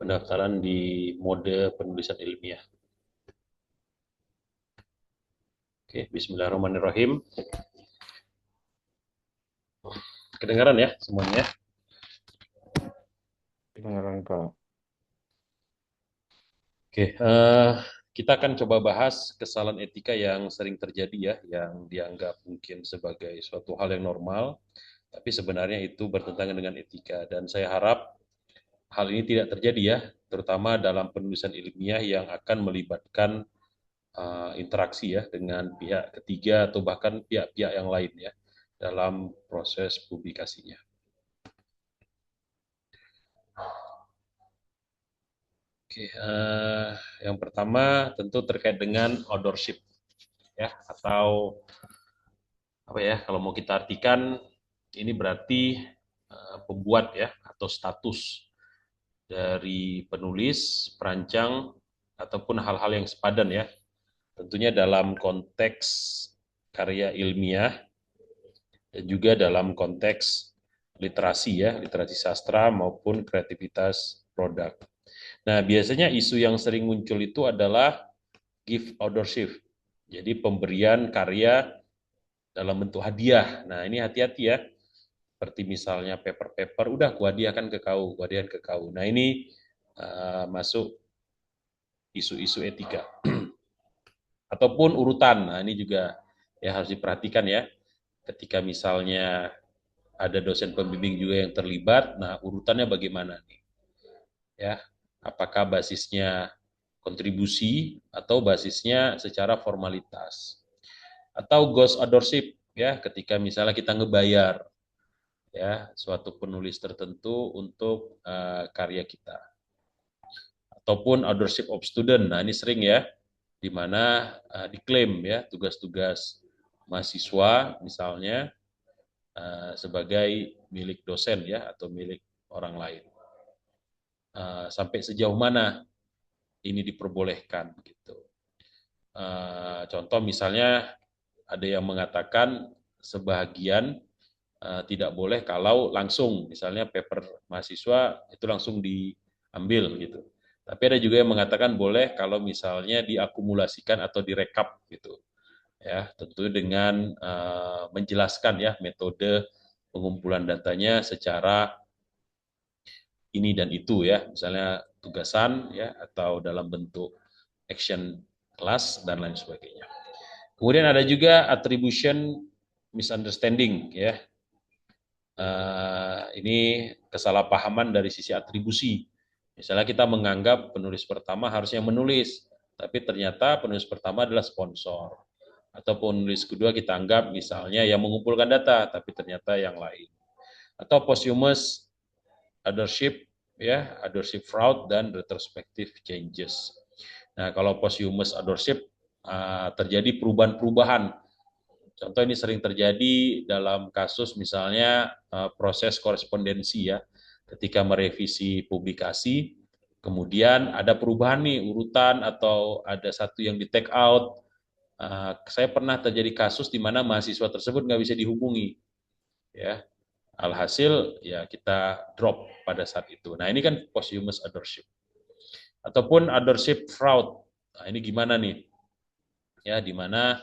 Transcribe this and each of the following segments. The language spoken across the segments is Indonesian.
pendaftaran di mode penulisan ilmiah. Oke, Bismillahirrahmanirrahim. Kedengaran ya semuanya? Kedengaran Kak. Oke, kita akan coba bahas kesalahan etika yang sering terjadi ya, yang dianggap mungkin sebagai suatu hal yang normal, tapi sebenarnya itu bertentangan dengan etika. Dan saya harap hal ini tidak terjadi ya, terutama dalam penulisan ilmiah yang akan melibatkan interaksi ya dengan pihak ketiga atau bahkan pihak-pihak yang lain ya dalam proses publikasinya. Oke, yang pertama tentu terkait dengan authorship ya atau apa ya kalau mau kita artikan ini berarti pembuat ya atau status dari penulis, perancang ataupun hal-hal yang sepadan ya. Tentunya dalam konteks karya ilmiah dan juga dalam konteks literasi ya, literasi sastra maupun kreativitas produk. Nah, biasanya isu yang sering muncul itu adalah gift authorship. Jadi pemberian karya dalam bentuk hadiah. Nah, ini hati-hati ya. Seperti misalnya paper-paper, udah kuhadiahkan ke kau, kuhadiahkan ke kau. Nah, ini masuk isu-isu etika. Ataupun urutan. Nah, ini juga ya harus diperhatikan ya. Ketika misalnya ada dosen pembimbing juga yang terlibat, nah urutannya bagaimana nih? Ya, apakah basisnya kontribusi atau basisnya secara formalitas? Atau ghost authorship ya, ketika misalnya kita ngebayar ya suatu penulis tertentu untuk karya kita. Ataupun authorship of student. Nah, ini sering ya di mana diklaim ya tugas-tugas mahasiswa misalnya sebagai milik dosen ya atau milik orang lain. Sampai sejauh mana ini diperbolehkan gitu. Contoh misalnya ada yang mengatakan sebahagian tidak boleh kalau langsung misalnya paper mahasiswa itu langsung diambil gitu. Tapi ada juga yang mengatakan boleh kalau misalnya diakumulasikan atau direkap gitu. Ya, tentu dengan menjelaskan ya metode pengumpulan datanya secara ini dan itu ya, misalnya tugasan ya atau dalam bentuk action class dan lain sebagainya. Kemudian ada juga attribution misunderstanding ya. Ini kesalahpahaman dari sisi atribusi. Misalnya kita menganggap penulis pertama harusnya menulis, tapi ternyata penulis pertama adalah sponsor. Atau penulis kedua kita anggap misalnya yang mengumpulkan data, tapi ternyata yang lain. Atau posthumous authorship, ya, authorship fraud dan retrospective changes. Nah, kalau posthumous authorship terjadi perubahan-perubahan. Contoh ini sering terjadi dalam kasus misalnya proses korespondensi ya, ketika merevisi publikasi, kemudian ada perubahan nih urutan atau ada satu yang di take out. Saya pernah terjadi kasus di mana mahasiswa tersebut nggak bisa dihubungi, ya. Alhasil ya kita drop pada saat itu. Nah ini kan posthumous authorship. Ataupun authorship fraud. Nah ini gimana nih? Ya di mana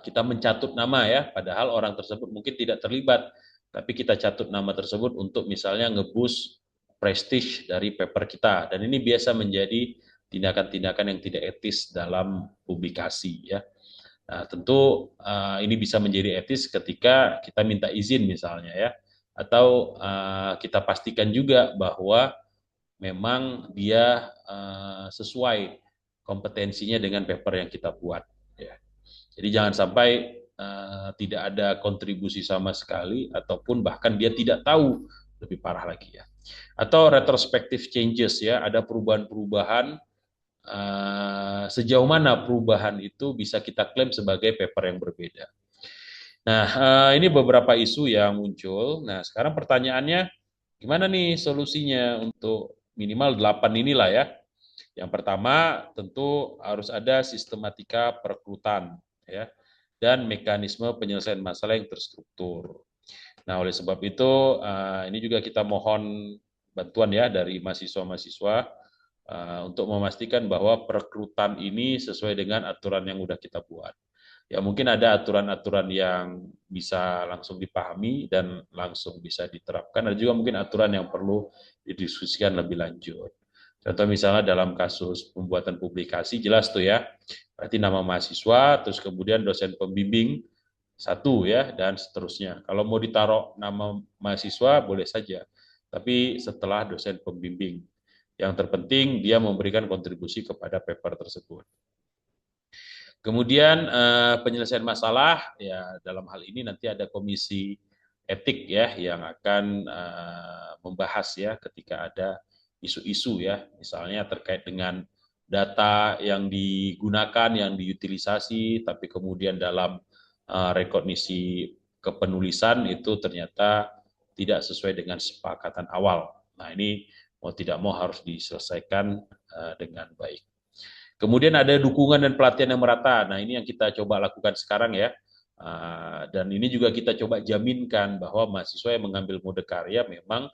kita mencatut nama ya, padahal orang tersebut mungkin tidak terlibat, tapi kita catut nama tersebut untuk misalnya ngebus prestige dari paper kita. Dan ini biasa menjadi tindakan-tindakan yang tidak etis dalam publikasi ya. Nah, tentu ini bisa menjadi etis ketika kita minta izin misalnya ya, atau kita pastikan juga bahwa memang dia sesuai kompetensinya dengan paper yang kita buat. Ya. Jadi jangan sampai tidak ada kontribusi sama sekali, ataupun bahkan dia tidak tahu, lebih parah lagi ya. Atau retrospective changes ya, ada perubahan-perubahan. Sejauh mana perubahan itu bisa kita klaim sebagai paper yang berbeda. Nah, ini beberapa isu yang muncul. Nah, sekarang pertanyaannya, gimana nih solusinya untuk minimal 8 inilah ya. Yang pertama, tentu harus ada sistematika perekrutan ya dan mekanisme penyelesaian masalah yang terstruktur. Nah, oleh sebab itu ini juga kita mohon bantuan ya dari mahasiswa-mahasiswa untuk memastikan bahwa perekrutan ini sesuai dengan aturan yang sudah kita buat. Ya mungkin ada aturan-aturan yang bisa langsung dipahami dan langsung bisa diterapkan, ada juga mungkin aturan yang perlu didiskusikan lebih lanjut. Contoh misalnya dalam kasus pembuatan publikasi jelas tuh ya, berarti nama mahasiswa, terus kemudian dosen pembimbing satu ya, dan seterusnya. Kalau mau ditaruh nama mahasiswa boleh saja, tapi setelah dosen pembimbing. Yang terpenting dia memberikan kontribusi kepada paper tersebut. Kemudian penyelesaian masalah ya dalam hal ini nanti ada komisi etik ya yang akan membahas ya ketika ada isu-isu ya misalnya terkait dengan data yang digunakan yang diutilisasi tapi kemudian dalam rekognisi kepenulisan itu ternyata tidak sesuai dengan sepakatan awal. Nah ini mau tidak mau harus diselesaikan dengan baik. Kemudian ada dukungan dan pelatihan yang merata. Nah, ini yang kita coba lakukan sekarang ya. Dan ini juga kita coba jaminkan bahwa mahasiswa yang mengambil mode karya memang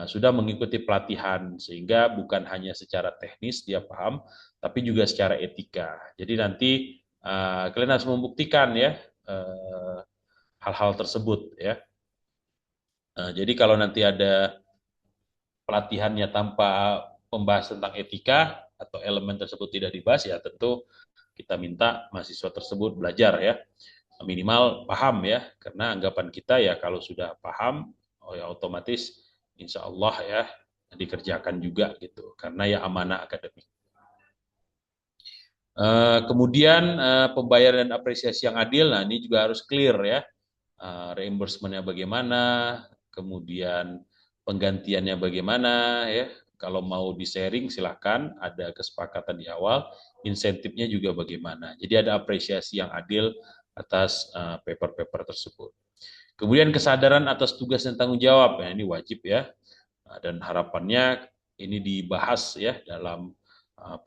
sudah mengikuti pelatihan sehingga bukan hanya secara teknis dia paham, tapi juga secara etika. Jadi nanti kalian harus membuktikan ya hal-hal tersebut ya. Jadi kalau nanti ada pelatihannya tanpa membahas tentang etika atau elemen tersebut tidak dibahas ya tentu kita minta mahasiswa tersebut belajar ya minimal paham ya karena anggapan kita ya kalau sudah paham oh ya otomatis insya Allah ya dikerjakan juga gitu karena ya amanah akademik. Kemudian pembayaran dan apresiasi yang adil, nah ini juga harus clear ya. Reimbursement-nya bagaimana, kemudian penggantiannya bagaimana ya. Kalau mau di-sharing silahkan, ada kesepakatan di awal, insentifnya juga bagaimana. Jadi ada apresiasi yang adil atas paper-paper tersebut. Kemudian kesadaran atas tugas dan tanggung jawab, nah, ini wajib ya. Dan harapannya ini dibahas ya dalam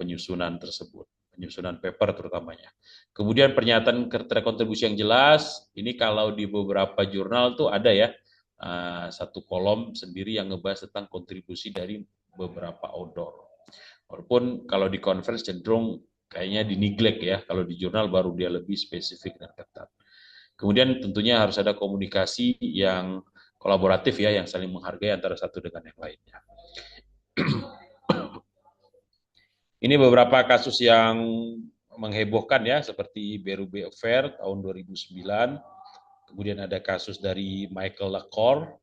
penyusunan tersebut, penyusunan paper terutamanya. Kemudian pernyataan kontribusi yang jelas, ini kalau di beberapa jurnal tuh ada ya, satu kolom sendiri yang ngebahas tentang kontribusi dari beberapa author. Walaupun kalau di conference cenderung kayaknya di-neglect ya, kalau di jurnal baru dia lebih spesifik dan ketat. Kemudian tentunya harus ada komunikasi yang kolaboratif ya, yang saling menghargai antara satu dengan yang lainnya. Ini beberapa kasus yang menghebohkan ya, seperti Berube Affair tahun 2009, kemudian ada kasus dari Michael Lacour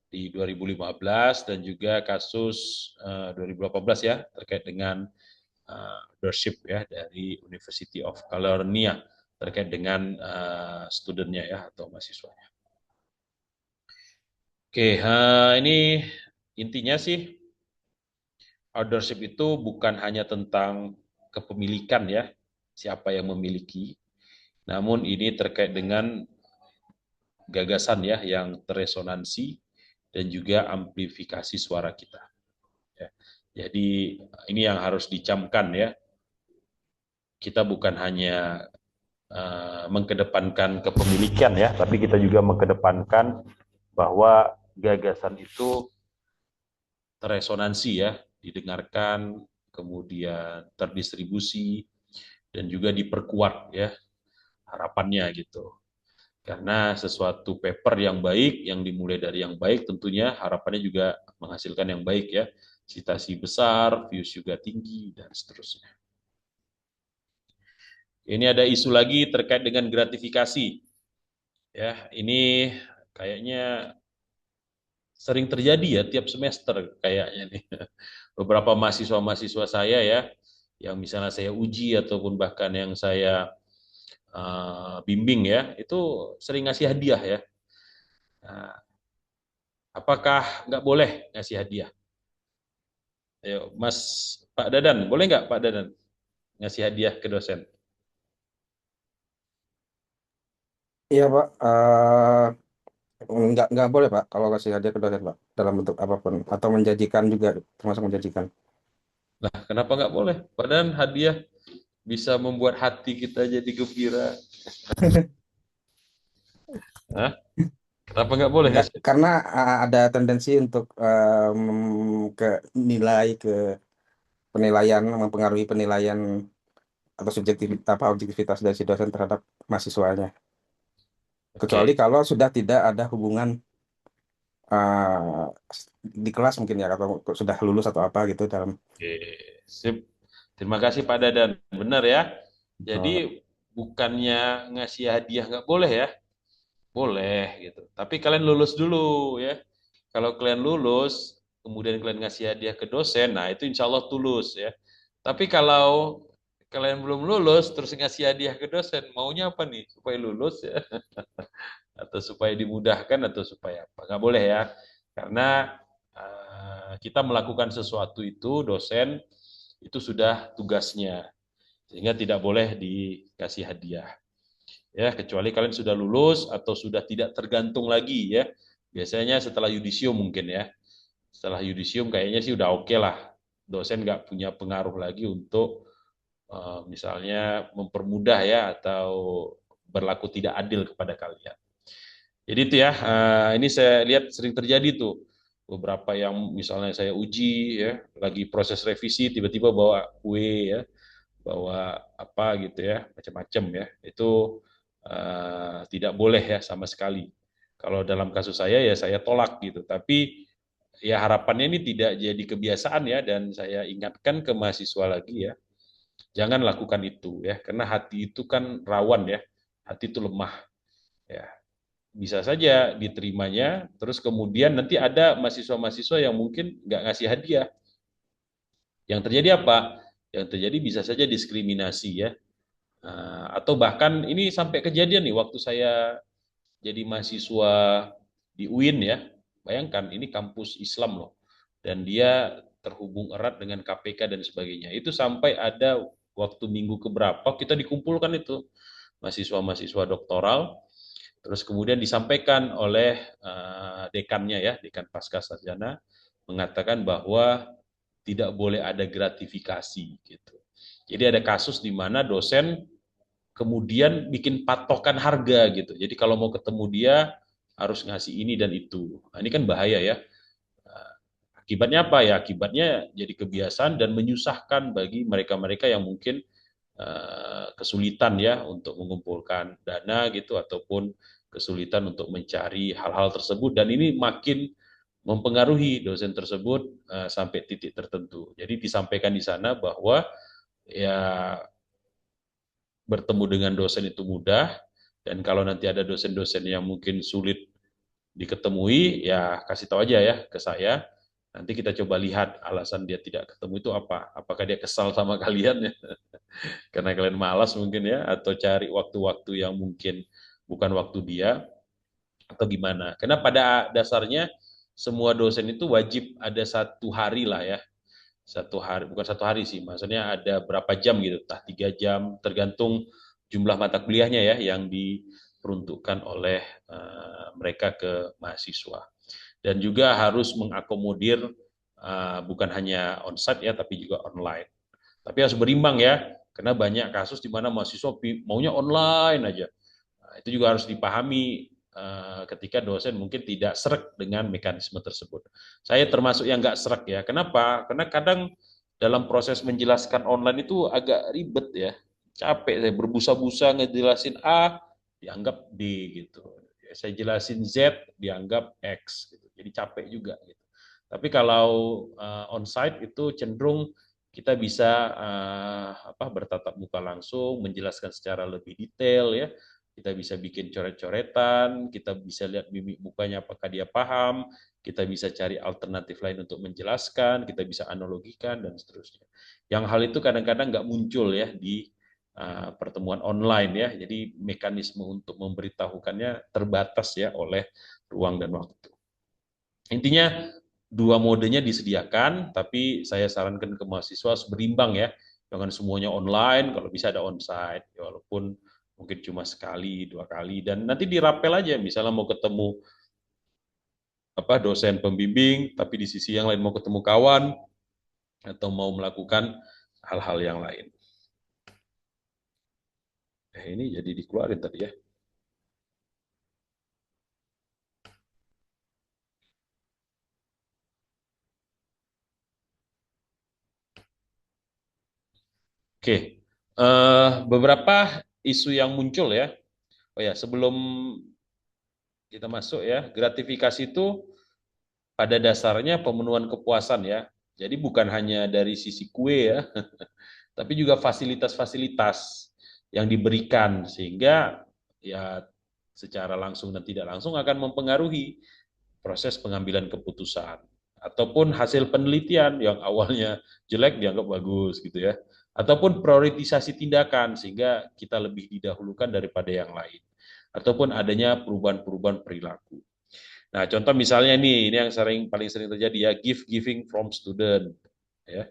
di 2015, dan juga kasus 2018 ya, terkait dengan leadership ya dari University of California, terkait dengan studentnya ya, atau mahasiswanya. Oke, ini intinya sih outdoorship itu bukan hanya tentang kepemilikan ya, siapa yang memiliki, namun ini terkait dengan gagasan ya yang terresonansi dan juga amplifikasi suara kita. Ya. Jadi ini yang harus dicamkan ya. Kita bukan hanya mengkedepankan kepemilikan ya, tapi kita juga mengkedepankan bahwa gagasan itu terresonansi ya, didengarkan, kemudian terdistribusi, dan juga diperkuat ya harapannya gitu. Karena sesuatu paper yang baik, yang dimulai dari yang baik, tentunya harapannya juga menghasilkan yang baik ya. Citasi besar, views juga tinggi, dan seterusnya. Ini ada isu lagi terkait dengan gratifikasi. Ya, ini kayaknya sering terjadi ya tiap semester kayaknya nih. Beberapa mahasiswa-mahasiswa saya ya, yang misalnya saya uji ataupun bahkan yang saya bimbing ya, itu sering ngasih hadiah ya. Nah, apakah nggak boleh ngasih hadiah? Ayo, Mas Pak Dadan, boleh nggak Pak Dadan ngasih hadiah ke dosen? Iya Pak, nggak boleh Pak kalau kasih hadiah ke dosen Pak dalam bentuk apapun atau menjanjikan juga termasuk menjanjikan. Nah, kenapa nggak boleh? Padahal hadiah bisa membuat hati kita jadi gembira. Hah? Kenapa nggak boleh Enggak, ngasih? karena ada tendensi untuk ke nilai, ke penilaian, mempengaruhi penilaian atau subjektivitas apa objektivitas dari si dosen terhadap mahasiswanya. Kecuali Oke, kalau sudah tidak ada hubungan eh, di kelas mungkin ya, atau sudah lulus atau apa gitu dalam. oke, sip. Terima kasih Pak Dadan. Benar ya. Jadi bukannya ngasih hadiah nggak boleh ya? Boleh gitu. Tapi kalian lulus dulu ya. Kalau kalian lulus, kemudian kalian ngasih hadiah ke dosen, nah itu insya Allah tulus ya. Tapi kalau kalian belum lulus, terus ngasih hadiah ke dosen, maunya apa nih? Supaya lulus ya? Atau supaya dimudahkan, atau supaya apa? Nggak boleh ya. Karena kita melakukan sesuatu itu, dosen, itu sudah tugasnya. Sehingga tidak boleh dikasih hadiah. Ya, kecuali kalian sudah lulus atau sudah tidak tergantung lagi ya. Biasanya setelah yudisium mungkin ya. Setelah yudisium kayaknya sih udah oke lah. Dosen nggak punya pengaruh lagi untuk misalnya mempermudah ya atau berlaku tidak adil kepada kalian. Jadi itu ya, ini saya lihat sering terjadi tuh. Beberapa yang misalnya saya uji ya, lagi proses revisi tiba-tiba bawa kue ya, bawa apa gitu ya, macam-macam ya. Itu tidak boleh ya sama sekali. Kalau dalam kasus saya ya saya tolak gitu. Tapi ya harapannya ini tidak jadi kebiasaan ya, dan saya ingatkan ke mahasiswa lagi ya, jangan lakukan itu ya, karena hati itu kan rawan ya, hati itu lemah ya. Bisa saja diterimanya, terus kemudian nanti ada mahasiswa-mahasiswa yang mungkin nggak ngasih hadiah. Yang terjadi apa? Yang terjadi bisa saja diskriminasi ya. Atau bahkan ini sampai kejadian nih waktu saya jadi mahasiswa di UIN ya. Bayangkan ini kampus Islam loh. Dan dia terhubung erat dengan KPK dan sebagainya. Itu sampai ada waktu minggu keberapa kita dikumpulkan itu mahasiswa-mahasiswa doktoral, terus kemudian disampaikan oleh dekannya ya, dekan pasca sarjana, mengatakan bahwa tidak boleh ada gratifikasi gitu. Jadi ada kasus di mana dosen kemudian bikin patokan harga gitu. Jadi kalau mau ketemu dia harus ngasih ini dan itu. Nah, ini kan bahaya ya. Akibatnya apa ya? Akibatnya jadi kebiasaan dan menyusahkan bagi mereka-mereka yang mungkin kesulitan ya untuk mengumpulkan dana gitu, ataupun kesulitan untuk mencari hal-hal tersebut, dan ini makin mempengaruhi dosen tersebut sampai titik tertentu. Jadi disampaikan di sana bahwa ya bertemu dengan dosen itu mudah, dan kalau nanti ada dosen-dosen yang mungkin sulit diketemui, ya kasih tahu aja ya ke saya. Nanti kita coba lihat alasan dia tidak ketemu itu apa. Apakah dia kesal sama kalian ya, karena kalian malas mungkin ya, atau cari waktu-waktu yang mungkin bukan waktu dia, atau gimana. Karena pada dasarnya semua dosen itu wajib ada satu hari lah ya, satu hari, bukan satu hari sih, maksudnya ada berapa jam gitu, entah 3 jam, tergantung jumlah mata kuliahnya ya yang diperuntukkan oleh mereka ke mahasiswa. Dan juga harus mengakomodir bukan hanya onsite ya, tapi juga online. Tapi harus berimbang ya, karena banyak kasus di mana mahasiswa maunya online aja. Nah, itu juga harus dipahami ketika dosen mungkin tidak serak dengan mekanisme tersebut. Saya termasuk yang nggak serak ya. Kenapa? Karena kadang dalam proses menjelaskan online itu agak ribet ya. Capek saya berbusa-busa ngejelasin A, dianggap D gitu. Saya jelasin Z, dianggap X gitu. Jadi capek juga gitu. Tapi kalau onsite itu cenderung kita bisa bertatap muka langsung, menjelaskan secara lebih detail ya. Kita bisa bikin coret-coretan, kita bisa lihat mimik mukanya apakah dia paham, kita bisa cari alternatif lain untuk menjelaskan, kita bisa analogikan dan seterusnya. Yang hal itu kadang-kadang nggak muncul ya di pertemuan online ya. Jadi mekanisme untuk memberitahukannya terbatas ya oleh ruang dan waktu. Intinya dua modenya disediakan, tapi saya sarankan ke mahasiswa harus berimbang ya. Jangan semuanya online, kalau bisa ada onsite, ya, walaupun mungkin cuma sekali, 2 kali, dan nanti dirapel aja. Misalnya mau ketemu dosen pembimbing, tapi di sisi yang lain mau ketemu kawan, atau mau melakukan hal-hal yang lain. Ini jadi dikeluarin tadi ya. Oke, beberapa isu yang muncul ya. Oh ya, sebelum kita masuk ya, gratifikasi itu pada dasarnya pemenuhan kepuasan ya. Jadi bukan hanya dari sisi kue ya, tapi juga fasilitas-fasilitas yang diberikan sehingga ya secara langsung dan tidak langsung akan mempengaruhi proses pengambilan keputusan ataupun hasil penelitian yang awalnya jelek dianggap bagus gitu ya, ataupun prioritisasi tindakan sehingga kita lebih didahulukan daripada yang lain, ataupun adanya perubahan-perubahan perilaku. Nah, contoh misalnya ini yang paling sering terjadi ya, gift giving from student ya.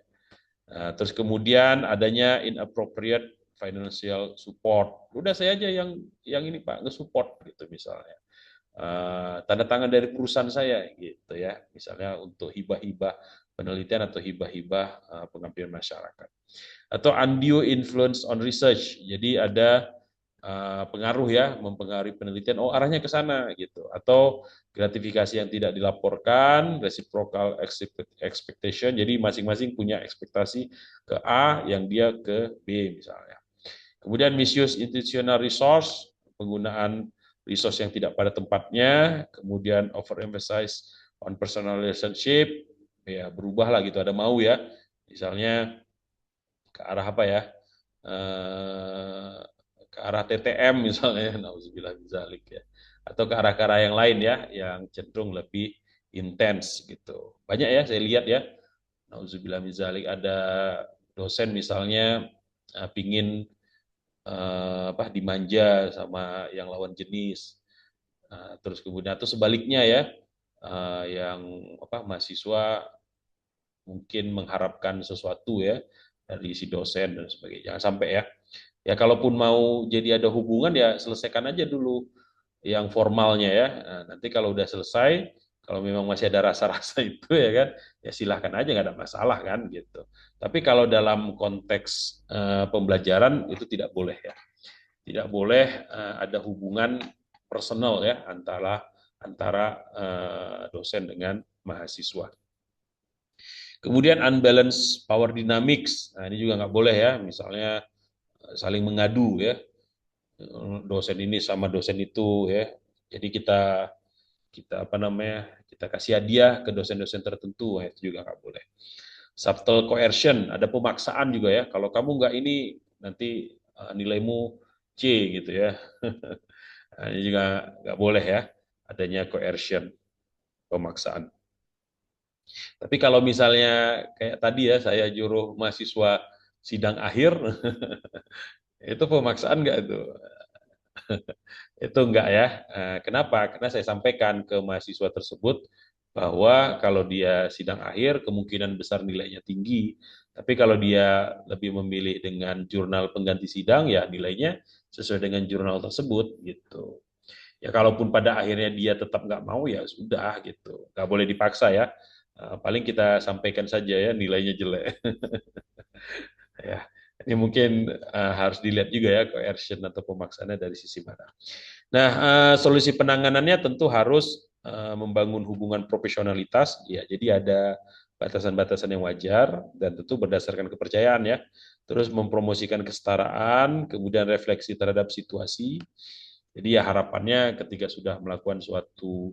Nah, terus kemudian adanya inappropriate financial support. Udah saya aja yang ini Pak, nge-support gitu misalnya. Tanda tangan dari perusahaan saya gitu ya, misalnya untuk hibah-hibah penelitian atau hibah-hibah pengabdian masyarakat. Atau undue influence on research. Jadi ada pengaruh ya, mempengaruhi penelitian, oh arahnya ke sana gitu. Atau gratifikasi yang tidak dilaporkan, reciprocal expectation, jadi masing-masing punya ekspektasi ke A yang dia ke B misalnya. Kemudian misuse institutional resource, penggunaan resource yang tidak pada tempatnya, kemudian overemphasize on personal relationship, ya berubah lah gitu, ada mau ya, misalnya ke arah apa ya, eh, ke arah TTM misalnya, nauzubillah min dzalik ya, atau ke arah yang lain ya, yang cenderung lebih intens gitu. Banyak ya saya lihat ya, nauzubillah min dzalik, ada dosen misalnya pingin apa dimanja sama yang lawan jenis. Terus kemudian atau sebaliknya ya, yang apa mahasiswa mungkin mengharapkan sesuatu ya dari si dosen dan sebagainya. Jangan sampai ya. Ya kalaupun mau jadi ada hubungan ya selesaikan aja dulu yang formalnya ya. Nah, nanti kalau udah selesai, kalau memang masih ada rasa-rasa itu ya kan, ya silahkan aja nggak ada masalah kan gitu. Tapi kalau dalam konteks pembelajaran itu tidak boleh ya. Tidak boleh ada hubungan personal ya antara antara dosen dengan mahasiswa. Kemudian unbalanced power dynamics, nah ini juga nggak boleh ya, misalnya saling mengadu ya, dosen ini sama dosen itu ya. Jadi kita kita apa namanya, kita kasih hadiah ke dosen-dosen tertentu, nah, itu juga nggak boleh. Subtle coercion, ada pemaksaan juga ya. Kalau kamu nggak ini nanti nilaimu C gitu ya. Nah, ini juga nggak boleh ya, adanya coercion, pemaksaan. Tapi kalau misalnya kayak tadi ya, saya juru mahasiswa sidang akhir, itu pemaksaan nggak itu? Itu enggak ya. Kenapa? Karena saya sampaikan ke mahasiswa tersebut bahwa kalau dia sidang akhir kemungkinan besar nilainya tinggi, tapi kalau dia lebih memilih dengan jurnal pengganti sidang ya nilainya sesuai dengan jurnal tersebut gitu. Ya kalaupun pada akhirnya dia tetap nggak mau ya sudah gitu, nggak boleh dipaksa ya. Paling kita sampaikan saja ya nilainya jelek. Ya, ini mungkin harus dilihat juga ya coercion atau pemaksaannya dari sisi mana. Nah, solusi penanganannya tentu harus membangun hubungan profesionalitas, ya. Jadi ada batasan-batasan yang wajar dan tentu berdasarkan kepercayaan ya. Terus mempromosikan kesetaraan, kemudian refleksi terhadap situasi. Jadi ya harapannya ketika sudah melakukan suatu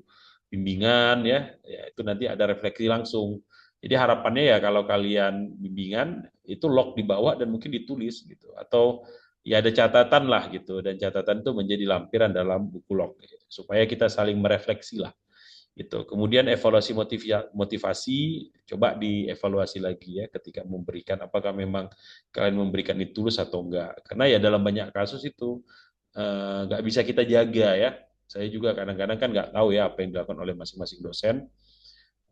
bimbingan ya, ya itu nanti ada refleksi langsung. Jadi harapannya ya kalau kalian bimbingan itu log dibawa dan mungkin ditulis gitu, atau ya ada catatan lah gitu, dan catatan itu menjadi lampiran dalam buku log gitu, supaya kita saling merefleksi lah gitu. Kemudian evaluasi motivasi, coba dievaluasi lagi ya ketika memberikan, apakah memang kalian memberikan itu tulus atau enggak, karena ya dalam banyak kasus itu nggak bisa kita jaga ya. Saya juga kadang-kadang kan nggak tahu ya apa yang dilakukan oleh masing-masing dosen.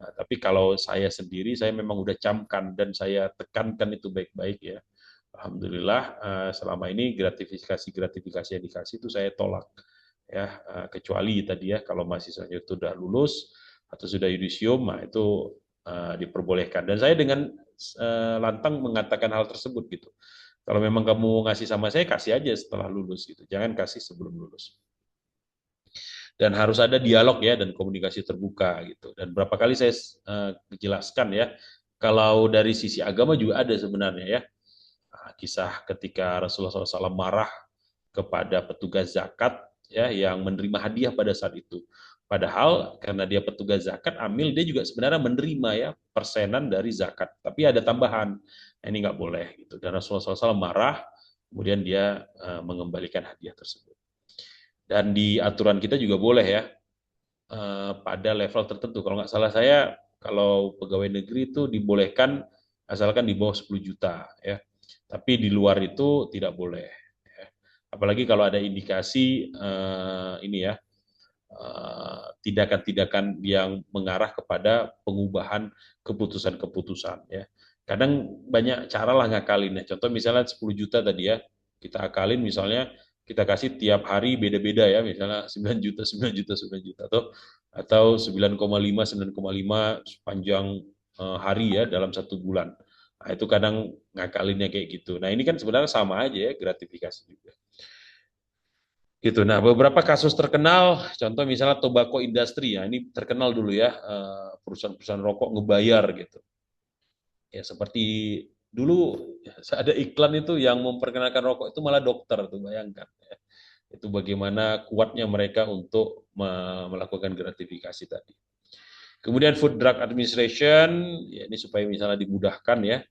Nah, tapi kalau saya sendiri, saya memang udah camkan dan saya tekankan itu baik-baik ya. Alhamdulillah selama ini gratifikasi yang dikasih itu saya tolak ya, kecuali tadi ya kalau mahasiswanya itu sudah lulus atau sudah yudisium, nah itu diperbolehkan. Dan saya dengan lantang mengatakan hal tersebut gitu. Kalau memang kamu ngasih sama saya, kasih aja setelah lulus gitu. Jangan kasih sebelum lulus. Dan harus ada dialog ya dan komunikasi terbuka gitu. Dan berapa kali saya jelaskan ya, kalau dari sisi agama juga ada sebenarnya ya. kisah ketika Rasulullah SAW marah kepada petugas zakat ya yang menerima hadiah pada saat itu. Padahal karena dia petugas zakat, amil dia juga sebenarnya menerima ya persenan dari zakat. Tapi ada tambahan, nah, ini nggak boleh gitu. Dan Rasulullah SAW marah, kemudian dia mengembalikan hadiah tersebut. Dan di aturan kita juga boleh ya pada level tertentu. Kalau nggak salah saya, kalau pegawai negeri itu dibolehkan asalkan di bawah 10 juta ya. Tapi di luar itu tidak boleh. Ya. Apalagi kalau ada indikasi ini ya tindakan-tindakan yang mengarah kepada pengubahan keputusan-keputusan ya. Kadang banyak cara lah ngakalinnya. Contoh misalnya 10 juta tadi ya, kita akalin misalnya kita kasih tiap hari beda-beda ya, misalnya 9 juta, 9 juta, 9 juta atau 9,5, 9,5 sepanjang hari ya dalam satu bulan. Nah, itu kadang ngakalinnya kayak gitu. Nah, ini kan sebenarnya sama aja ya, gratifikasi juga. Gitu. Nah, beberapa kasus terkenal, contoh misalnya tobacco industry ya, ini terkenal dulu ya, perusahaan-perusahaan rokok ngebayar gitu. Ya seperti dulu ada iklan itu yang memperkenalkan rokok itu malah dokter tuh, bayangkan. Ya. Itu bagaimana kuatnya mereka untuk melakukan gratifikasi tadi. Kemudian Food Drug Administration, ya ini supaya misalnya dimudahkan ya.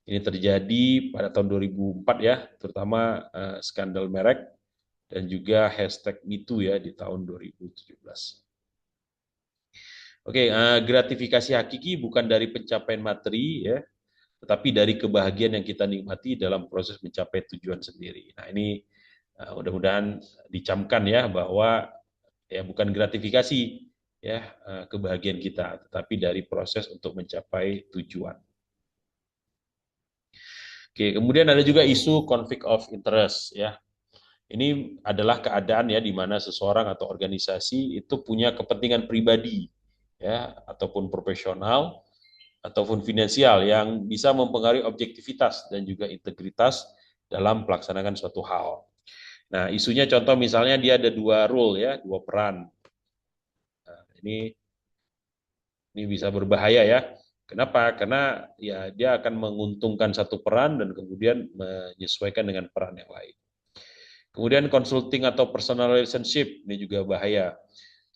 Ini terjadi pada tahun 2004 ya, terutama skandal merek dan juga hashtag #MeToo ya di tahun 2017. Oke, gratifikasi hakiki bukan dari pencapaian materi ya, tetapi dari kebahagiaan yang kita nikmati dalam proses mencapai tujuan sendiri. Nah ini mudah-mudahan dicamkan ya bahwa ya bukan gratifikasi ya kebahagiaan kita, tetapi dari proses untuk mencapai tujuan. Oke, kemudian ada juga isu conflict of interest ya. Ini adalah keadaan ya di mana seseorang atau organisasi itu punya kepentingan pribadi ya ataupun profesional ataupun finansial yang bisa mempengaruhi objektivitas dan juga integritas dalam pelaksanaan suatu hal. Nah, isunya contoh misalnya dia ada dua role ya, dua peran. Nah, ini bisa berbahaya ya. Kenapa? Karena ya dia akan menguntungkan satu peran dan kemudian menyesuaikan dengan peran yang lain. Kemudian consulting atau personal relationship ini juga bahaya.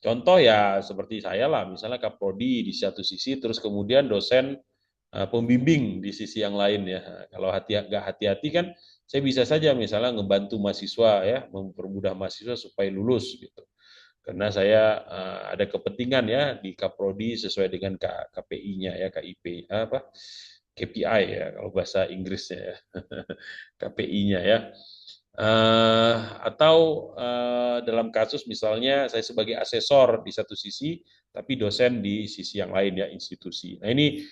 Contoh ya seperti saya lah, misalnya Kaprodi di satu sisi, terus kemudian dosen pembimbing di sisi yang lain ya. Kalau nggak hati-hati kan, saya bisa saja misalnya ngebantu mahasiswa ya, mempermudah mahasiswa supaya lulus gitu. Karena saya ada kepentingan ya di Kaprodi sesuai dengan KPI-nya ya, KIP apa KPI ya kalau bahasa Inggrisnya ya, KPI-nya ya. Atau dalam kasus misalnya saya sebagai asesor di satu sisi, tapi dosen di sisi yang lain ya institusi. Nah ini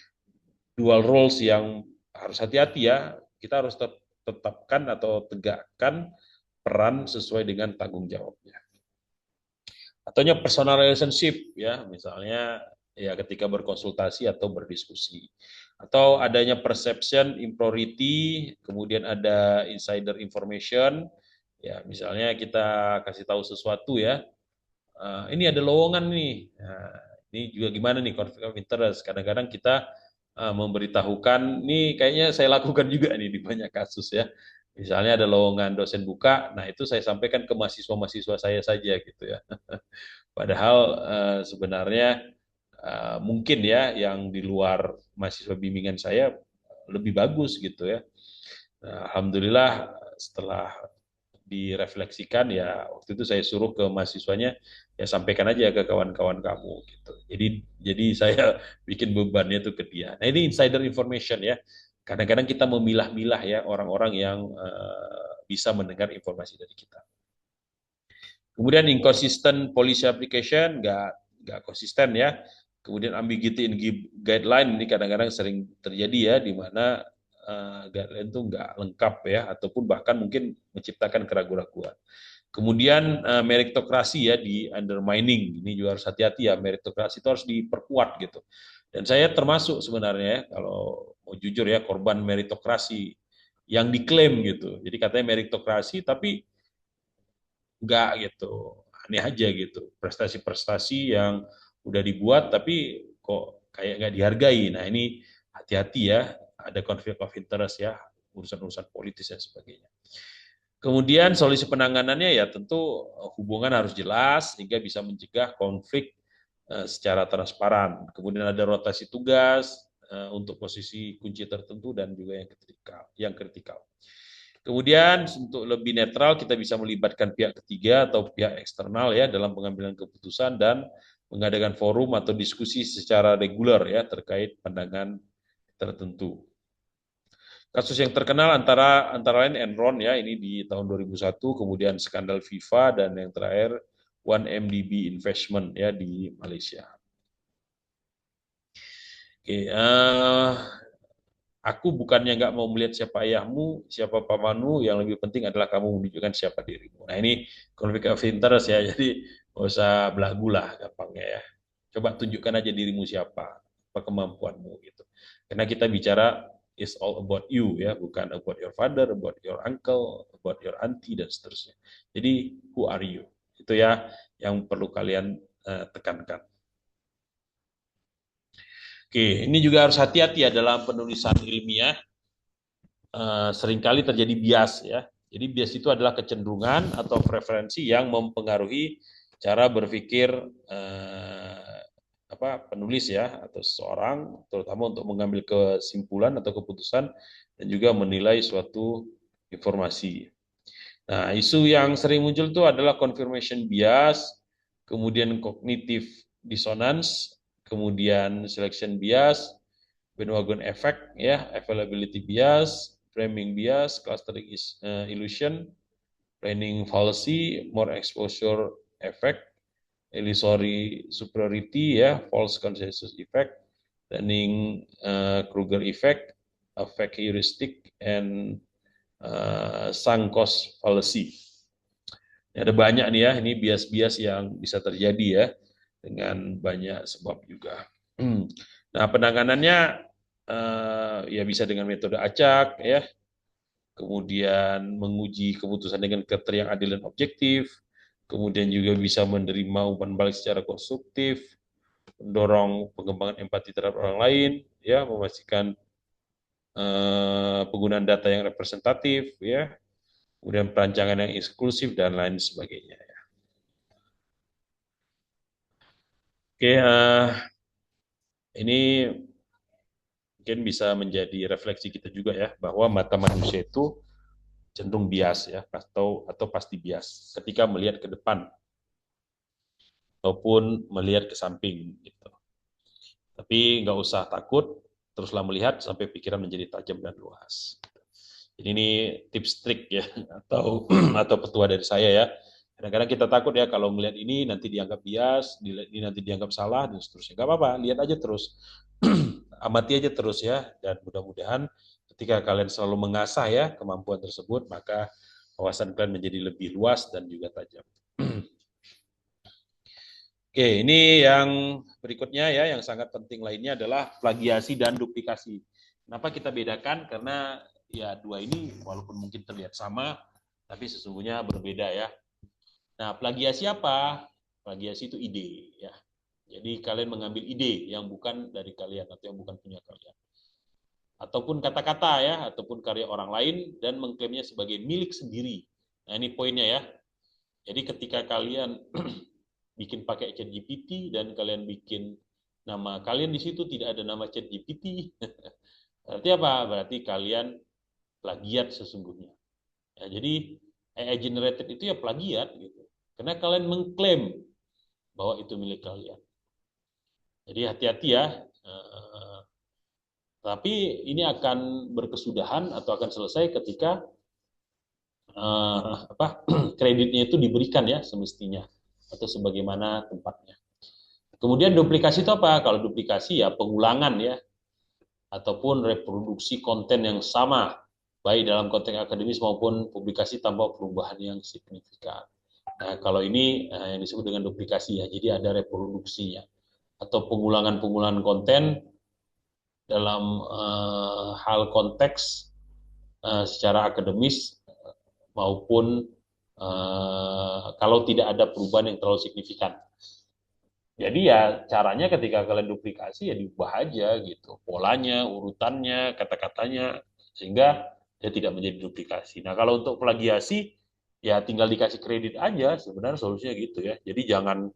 dual roles yang harus hati-hati ya. Kita harus tetapkan atau tegakkan peran sesuai dengan tanggung jawabnya. Ataunya personal relationship ya, misalnya ya ketika berkonsultasi atau berdiskusi. Atau adanya perception impropriety, kemudian ada insider information, ya misalnya kita kasih tahu sesuatu ya, ini ada lowongan nih. Nah, ini juga gimana nih conflict of interest. Kadang-kadang kita memberitahukan, nih kayaknya saya lakukan juga nih di banyak kasus ya. Misalnya ada lowongan dosen buka, nah itu saya sampaikan ke mahasiswa-mahasiswa saya saja gitu ya. Padahal sebenarnya mungkin ya yang di luar mahasiswa bimbingan saya lebih bagus gitu ya. Nah, alhamdulillah setelah direfleksikan ya waktu itu saya suruh ke mahasiswanya ya sampaikan aja ke kawan-kawan kamu gitu. Jadi saya bikin bebannya itu ke dia. Nah ini insider information ya. Kadang-kadang kita memilah-milah ya orang-orang yang bisa mendengar informasi dari kita. Kemudian inconsistent policy application nggak konsisten ya. Kemudian ambiguity in guideline ini kadang-kadang sering terjadi ya di mana guideline itu nggak lengkap ya ataupun bahkan mungkin menciptakan keraguan-keraguan. Kemudian meritokrasi ya di undermining ini juga harus hati-hati ya, meritokrasi itu harus diperkuat gitu. Dan saya termasuk sebenarnya ya, kalau mau jujur ya korban meritokrasi yang diklaim gitu. Jadi katanya meritokrasi tapi enggak gitu, aneh aja gitu, prestasi-prestasi yang udah dibuat tapi kok kayak nggak dihargai. Nah ini hati-hati ya, ada konflik of interest ya, urusan-urusan politis dan sebagainya. Kemudian solusi penanganannya ya tentu hubungan harus jelas sehingga bisa mencegah konflik secara transparan. Kemudian ada rotasi tugas untuk posisi kunci tertentu dan juga yang kritikal. Kemudian untuk lebih netral kita bisa melibatkan pihak ketiga atau pihak eksternal ya dalam pengambilan keputusan dan mengadakan forum atau diskusi secara reguler ya terkait pandangan tertentu. Kasus yang terkenal antara lain Enron ya ini di tahun 2001, kemudian skandal FIFA dan yang terakhir 1MDB Investment ya di Malaysia. Oke, aku bukannya nggak mau melihat siapa ayahmu, siapa pamanmu, yang lebih penting adalah kamu menunjukkan siapa dirimu. Nah ini konflik of interest ya, jadi nggak usah belagu lah gampangnya ya. Coba tunjukkan aja dirimu siapa, apa kemampuanmu gitu. Karena kita bicara is all about you ya, bukan about your father, about your uncle, about your auntie dan seterusnya. Jadi who are you? Itu ya yang perlu kalian tekankan. Oke, ini juga harus hati-hati ya dalam penulisan ilmiah. Seringkali terjadi bias ya. Jadi bias itu adalah kecenderungan atau preferensi yang mempengaruhi cara berpikir penulis ya atau seseorang, terutama untuk mengambil kesimpulan atau keputusan dan juga menilai suatu informasi. Nah, isu yang sering muncul itu adalah confirmation bias, kemudian cognitive dissonance, kemudian selection bias, bandwagon effect, ya, availability bias, framing bias, clustering illusion, planning fallacy, more exposure effect, illusory superiority, ya, false consensus effect, planning Kruger effect, effect heuristic, and sunk cost fallacy. Ada banyak nih ya, ini bias-bias yang bisa terjadi ya, dengan banyak sebab juga. Nah, penanganannya ya bisa dengan metode acak ya, kemudian menguji keputusan dengan kriteria yang adil dan objektif, kemudian juga bisa menerima umpan balik secara konstruktif, mendorong pengembangan empati terhadap orang lain, ya, memastikan penggunaan data yang representatif, ya, kemudian perancangan yang eksklusif dan lain sebagainya. Oke, ini mungkin bisa menjadi refleksi kita juga ya bahwa mata manusia itu cenderung bias ya atau pasti bias ketika melihat ke depan ataupun melihat ke samping gitu. Tapi nggak usah takut, teruslah melihat sampai pikiran menjadi tajam dan luas. Jadi ini tips trik ya atau atau petua dari saya ya. Kadang-kadang kita takut ya kalau melihat ini nanti dianggap bias, ini nanti dianggap salah dan seterusnya. Gak apa-apa, lihat aja terus, amati aja terus ya. Dan mudah-mudahan ketika kalian selalu mengasah ya kemampuan tersebut, maka wawasan kalian menjadi lebih luas dan juga tajam. Oke, ini yang berikutnya ya, yang sangat penting lainnya adalah plagiasi dan duplikasi. Kenapa kita bedakan? Karena ya dua ini walaupun mungkin terlihat sama, tapi sesungguhnya berbeda ya. Nah, plagiasi apa? Plagiasi itu ide ya. Jadi kalian mengambil ide yang bukan dari kalian atau yang bukan punya kalian. Ataupun kata-kata ya, ataupun karya orang lain dan mengklaimnya sebagai milik sendiri. Nah, ini poinnya ya. Jadi ketika kalian bikin pakai ChatGPT dan kalian bikin nama kalian di situ tidak ada nama ChatGPT, berarti apa? Berarti kalian plagiat sesungguhnya. Ya, jadi AI generated itu ya plagiat gitu. Karena kalian mengklaim bahwa itu milik kalian. Jadi hati-hati ya. Tapi ini akan berkesudahan atau akan selesai ketika kreditnya itu diberikan ya semestinya atau sebagaimana tempatnya. Kemudian duplikasi itu apa? Kalau duplikasi ya pengulangan ya, ataupun reproduksi konten yang sama, baik dalam konteks akademis maupun publikasi tanpa perubahan yang signifikan. Nah, kalau ini yang disebut dengan duplikasi ya, jadi ada reproduksinya atau pengulangan-pengulangan konten dalam hal konteks secara akademis maupun kalau tidak ada perubahan yang terlalu signifikan. Jadi ya caranya ketika kalian duplikasi ya diubah aja gitu. Polanya, urutannya, kata-katanya. Sehingga ya tidak menjadi duplikasi. Nah, kalau untuk plagiasi ya tinggal dikasih kredit aja, sebenarnya solusinya gitu ya. Jadi jangan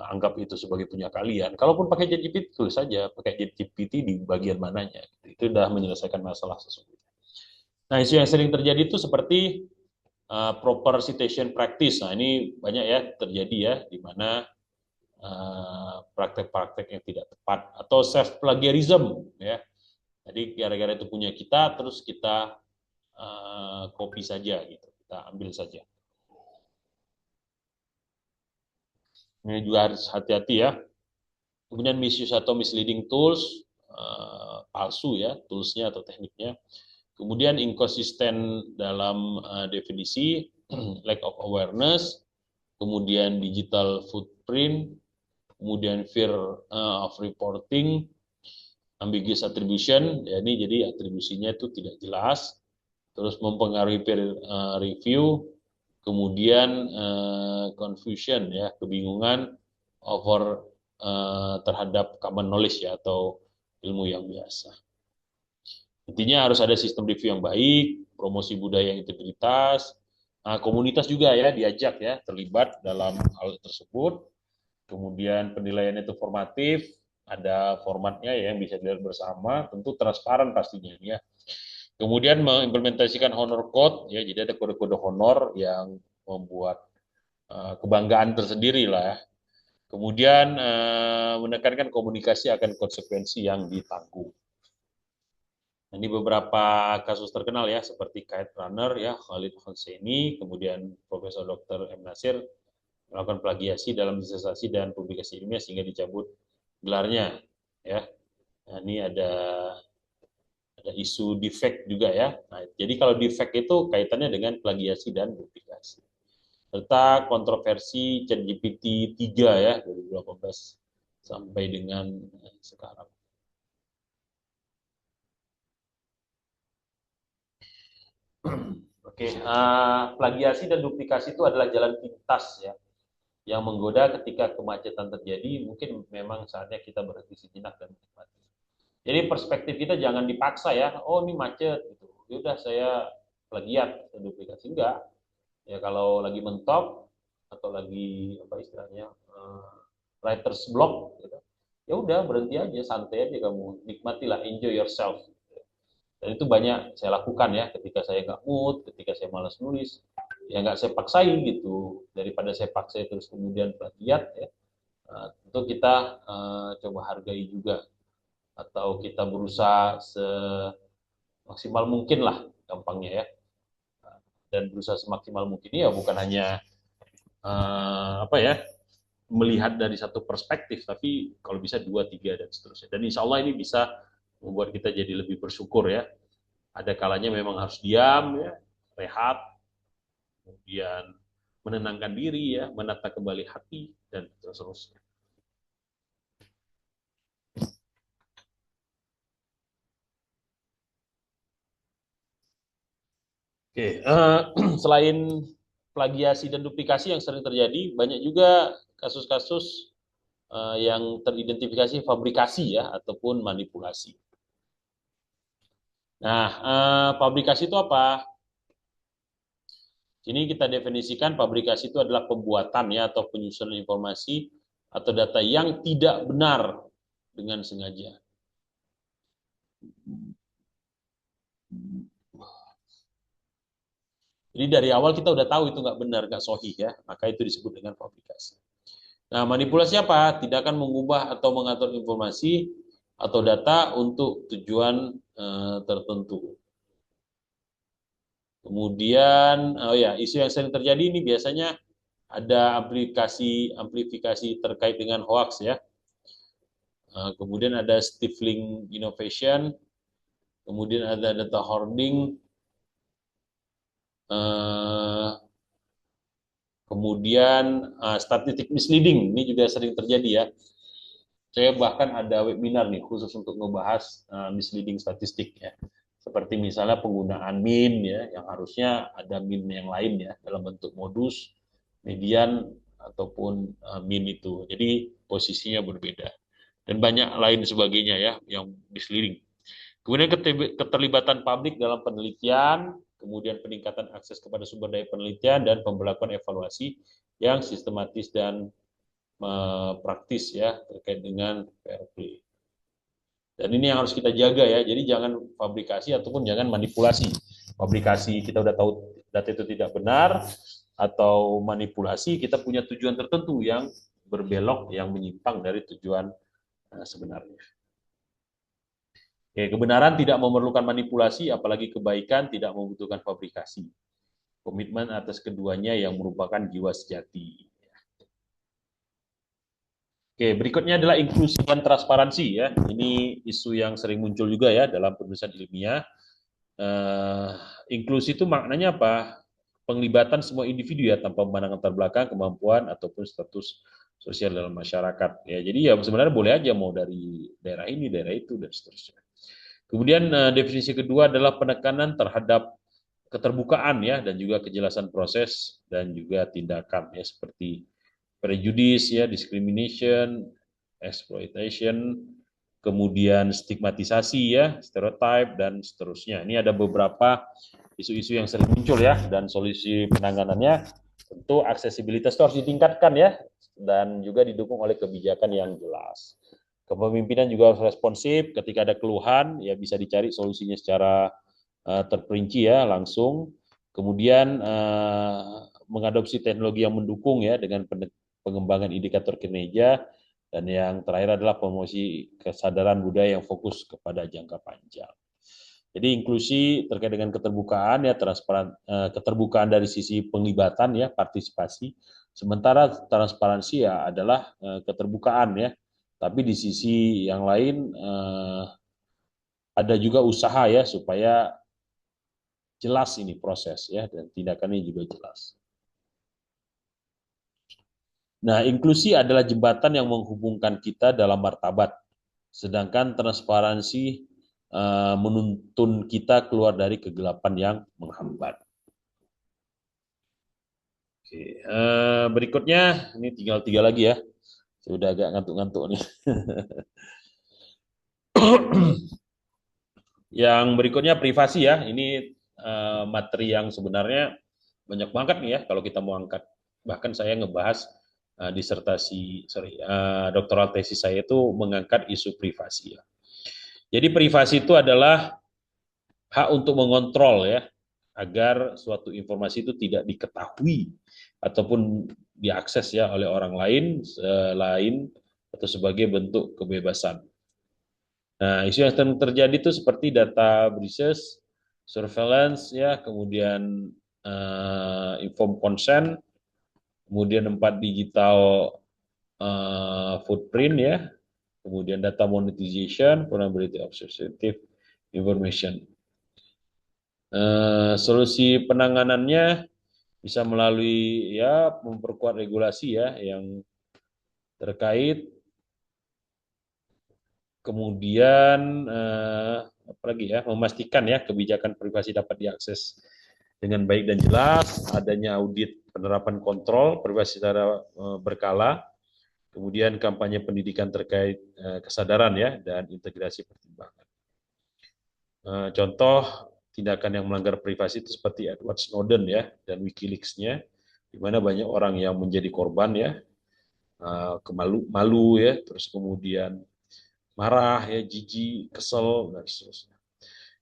anggap itu sebagai punya kalian. Kalaupun pakai ChatGPT, tulis saja pakai ChatGPT di bagian mananya. Itu sudah menyelesaikan masalah sesungguhnya. Nah, isu yang sering terjadi itu seperti proper citation practice. Nah, ini banyak ya terjadi ya, di mana praktek-praktek yang tidak tepat atau self plagiarism ya. Jadi gara-gara itu punya kita, terus kita copy saja gitu, kita ambil saja. Ini juga harus hati-hati ya. Kemudian misuse atau misleading tools, palsu ya, toolsnya atau tekniknya. Kemudian inkonsisten dalam definisi, lack of awareness, kemudian digital footprint, kemudian fear of reporting, ambiguous attribution, ya ini jadi atribusinya itu tidak jelas, terus mempengaruhi peer review, kemudian confusion ya, kebingungan over terhadap common knowledge ya atau ilmu yang biasa. Intinya harus ada sistem review yang baik, promosi budaya integritas, komunitas juga ya diajak ya terlibat dalam hal tersebut. Kemudian penilaian itu formatif, ada formatnya ya yang bisa dilihat bersama, tentu transparan pastinya ya. Kemudian mengimplementasikan honor code ya, jadi ada kode-kode honor yang membuat kebanggaan tersendiri lah. Kemudian menekankan komunikasi akan konsekuensi yang ditanggung. Ini beberapa kasus terkenal ya, seperti Kite Runner ya, Khalid Hosseini, kemudian Profesor Dr. M. Nasir melakukan plagiasi dalam disertasi dan publikasi ilmiah sehingga dicabut gelarnya ya. Nah, ini ada isu defect juga ya. Nah, jadi kalau defect itu kaitannya dengan plagiasi dan duplikasi. Serta kontroversi ChatGPT 3 ya 2018 sampai dengan sekarang. Oke, plagiasi dan duplikasi itu adalah jalan pintas ya, yang menggoda ketika kemacetan terjadi. Mungkin memang saatnya kita berhenti sejenak dan menikmati. Jadi perspektif kita jangan dipaksa ya, oh ini macet gitu. Ya udah saya plagiat, saya duplikasi enggak. Ya kalau lagi mentok atau lagi apa istilahnya writer's block gitu. Ya udah berhenti aja, santai aja kamu, nikmatilah, enjoy yourself. Dan itu banyak saya lakukan ya ketika saya nggak mood, ketika saya malas nulis, ya nggak saya paksain gitu. Daripada saya paksa terus kemudian plagiat ya, tentu kita coba hargai juga atau kita berusaha semaksimal mungkin lah gampangnya ya, dan berusaha semaksimal mungkin ya bukan hanya apa ya melihat dari satu perspektif tapi kalau bisa dua tiga dan seterusnya, dan insya Allah ini bisa membuat kita jadi lebih bersyukur ya. Ada kalanya memang harus diam ya, rehat, kemudian menenangkan diri ya, menata kembali hati dan seterusnya. Oke, selain plagiasi dan duplikasi yang sering terjadi, banyak juga kasus-kasus yang teridentifikasi fabrikasi ya ataupun manipulasi. Nah, fabrikasi itu apa? Ini kita definisikan fabrikasi itu adalah pembuatan ya atau penyusunan informasi atau data yang tidak benar dengan sengaja. Jadi dari awal kita udah tahu itu nggak benar, nggak sahih ya, maka itu disebut dengan fabrikasi. Nah, manipulasi apa? Tidak akan mengubah atau mengatur informasi atau data untuk tujuan tertentu. Kemudian, oh ya, isu yang sering terjadi ini biasanya ada amplifikasi terkait dengan hoax ya. Kemudian ada stifling innovation, kemudian ada data hoarding, kemudian statistik misleading, ini juga sering terjadi ya. Saya bahkan ada webinar nih khusus untuk ngebahas misleading statistik ya. Seperti misalnya penggunaan min ya, yang harusnya ada min yang lain ya dalam bentuk modus, median ataupun min itu. Jadi posisinya berbeda. Dan banyak lain sebagainya ya yang misleading. Kemudian keterlibatan publik dalam penelitian, kemudian peningkatan akses kepada sumber daya penelitian dan pemberlakuan evaluasi yang sistematis dan praktis ya terkait dengan fair play. Dan ini yang harus kita jaga ya. Jadi jangan fabrikasi ataupun jangan manipulasi. Fabrikasi kita udah tahu data itu tidak benar atau manipulasi kita punya tujuan tertentu yang berbelok yang menyimpang dari tujuan sebenarnya. Oke, kebenaran tidak memerlukan manipulasi, apalagi kebaikan tidak membutuhkan fabrikasi. Komitmen atas keduanya yang merupakan jiwa sejati. Oke, berikutnya adalah inklusi dan transparansi ya. Ini isu yang sering muncul juga ya dalam penulisan ilmiah. Inklusi itu maknanya apa? Penglibatan semua individu ya tanpa memandang latar belakang, kemampuan ataupun status sosial dalam masyarakat. Ya, jadi ya sebenarnya boleh aja mau dari daerah ini, daerah itu dan seterusnya. Kemudian definisi kedua adalah penekanan terhadap keterbukaan ya dan juga kejelasan proses dan juga tindakan ya seperti prejudice ya, discrimination, exploitation, kemudian stigmatisasi ya, stereotype dan seterusnya. Ini ada beberapa isu-isu yang sering muncul ya dan solusi penanganannya tentu aksesibilitas itu harus ditingkatkan ya dan juga didukung oleh kebijakan yang jelas. Kepemimpinan juga harus responsif ketika ada keluhan ya bisa dicari solusinya secara terperinci ya langsung. Kemudian mengadopsi teknologi yang mendukung ya dengan pengembangan indikator kinerja dan yang terakhir adalah promosi kesadaran budaya yang fokus kepada jangka panjang. Jadi inklusi terkait dengan keterbukaan ya keterbukaan dari sisi penglibatan ya partisipasi. Sementara transparansi ya adalah keterbukaan ya. Tapi di sisi yang lain ada juga usaha ya supaya jelas ini proses ya dan tindakannya juga jelas. Nah, inklusi adalah jembatan yang menghubungkan kita dalam martabat. Sedangkan transparansi menuntun kita keluar dari kegelapan yang menghambat. Oke, berikutnya ini tinggal 3 lagi ya. Sudah agak ngantuk-ngantuk nih. Yang berikutnya privasi ya. Ini materi yang sebenarnya banyak banget nih ya kalau kita mau angkat. Bahkan saya ngebahas doktoral tesis saya itu mengangkat isu privasi ya. Jadi privasi itu adalah hak untuk mengontrol ya agar suatu informasi itu tidak diketahui ataupun diakses ya oleh orang lain selain atau sebagai bentuk kebebasan. Nah, isu yang sering terjadi itu seperti data breaches, surveillance ya, kemudian informed consent, kemudian 4 digital footprint ya, kemudian data monetization, vulnerability of sensitive information. Solusi penanganannya bisa melalui ya memperkuat regulasi ya yang terkait, kemudian apa lagi ya memastikan ya kebijakan privasi dapat diakses dengan baik dan jelas, adanya audit penerapan kontrol privasi secara berkala, kemudian kampanye pendidikan terkait kesadaran ya dan integrasi pertimbangan. Contoh tindakan yang melanggar privasi itu seperti Edward Snowden ya dan WikiLeaks-nya, di mana banyak orang yang menjadi korban ya, malu ya, terus kemudian marah ya, jijik, kesel dan seterusnya.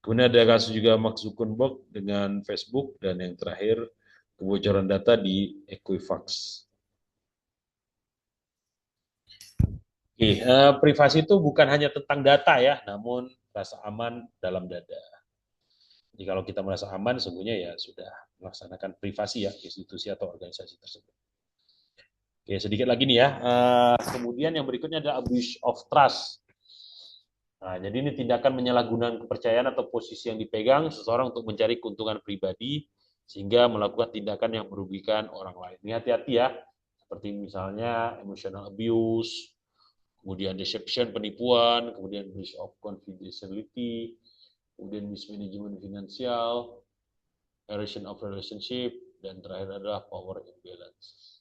Kemudian ada kasus juga Mark Zuckerberg dengan Facebook dan yang terakhir kebocoran data di Equifax. Oke, privasi itu bukan hanya tentang data ya, namun rasa aman dalam dada. Jadi kalau kita merasa aman, sesungguhnya ya sudah melaksanakan privasi ya institusi atau organisasi tersebut. Oke, sedikit lagi nih ya. Kemudian yang berikutnya adalah abuse of trust. Nah, jadi ini tindakan menyalahgunakan kepercayaan atau posisi yang dipegang seseorang untuk mencari keuntungan pribadi sehingga melakukan tindakan yang merugikan orang lain. Ini hati-hati ya. Seperti misalnya emotional abuse, kemudian deception, penipuan, kemudian breach of confidentiality, kemudian mismanagement finansial, erosion of relationship, dan terakhir adalah power imbalance.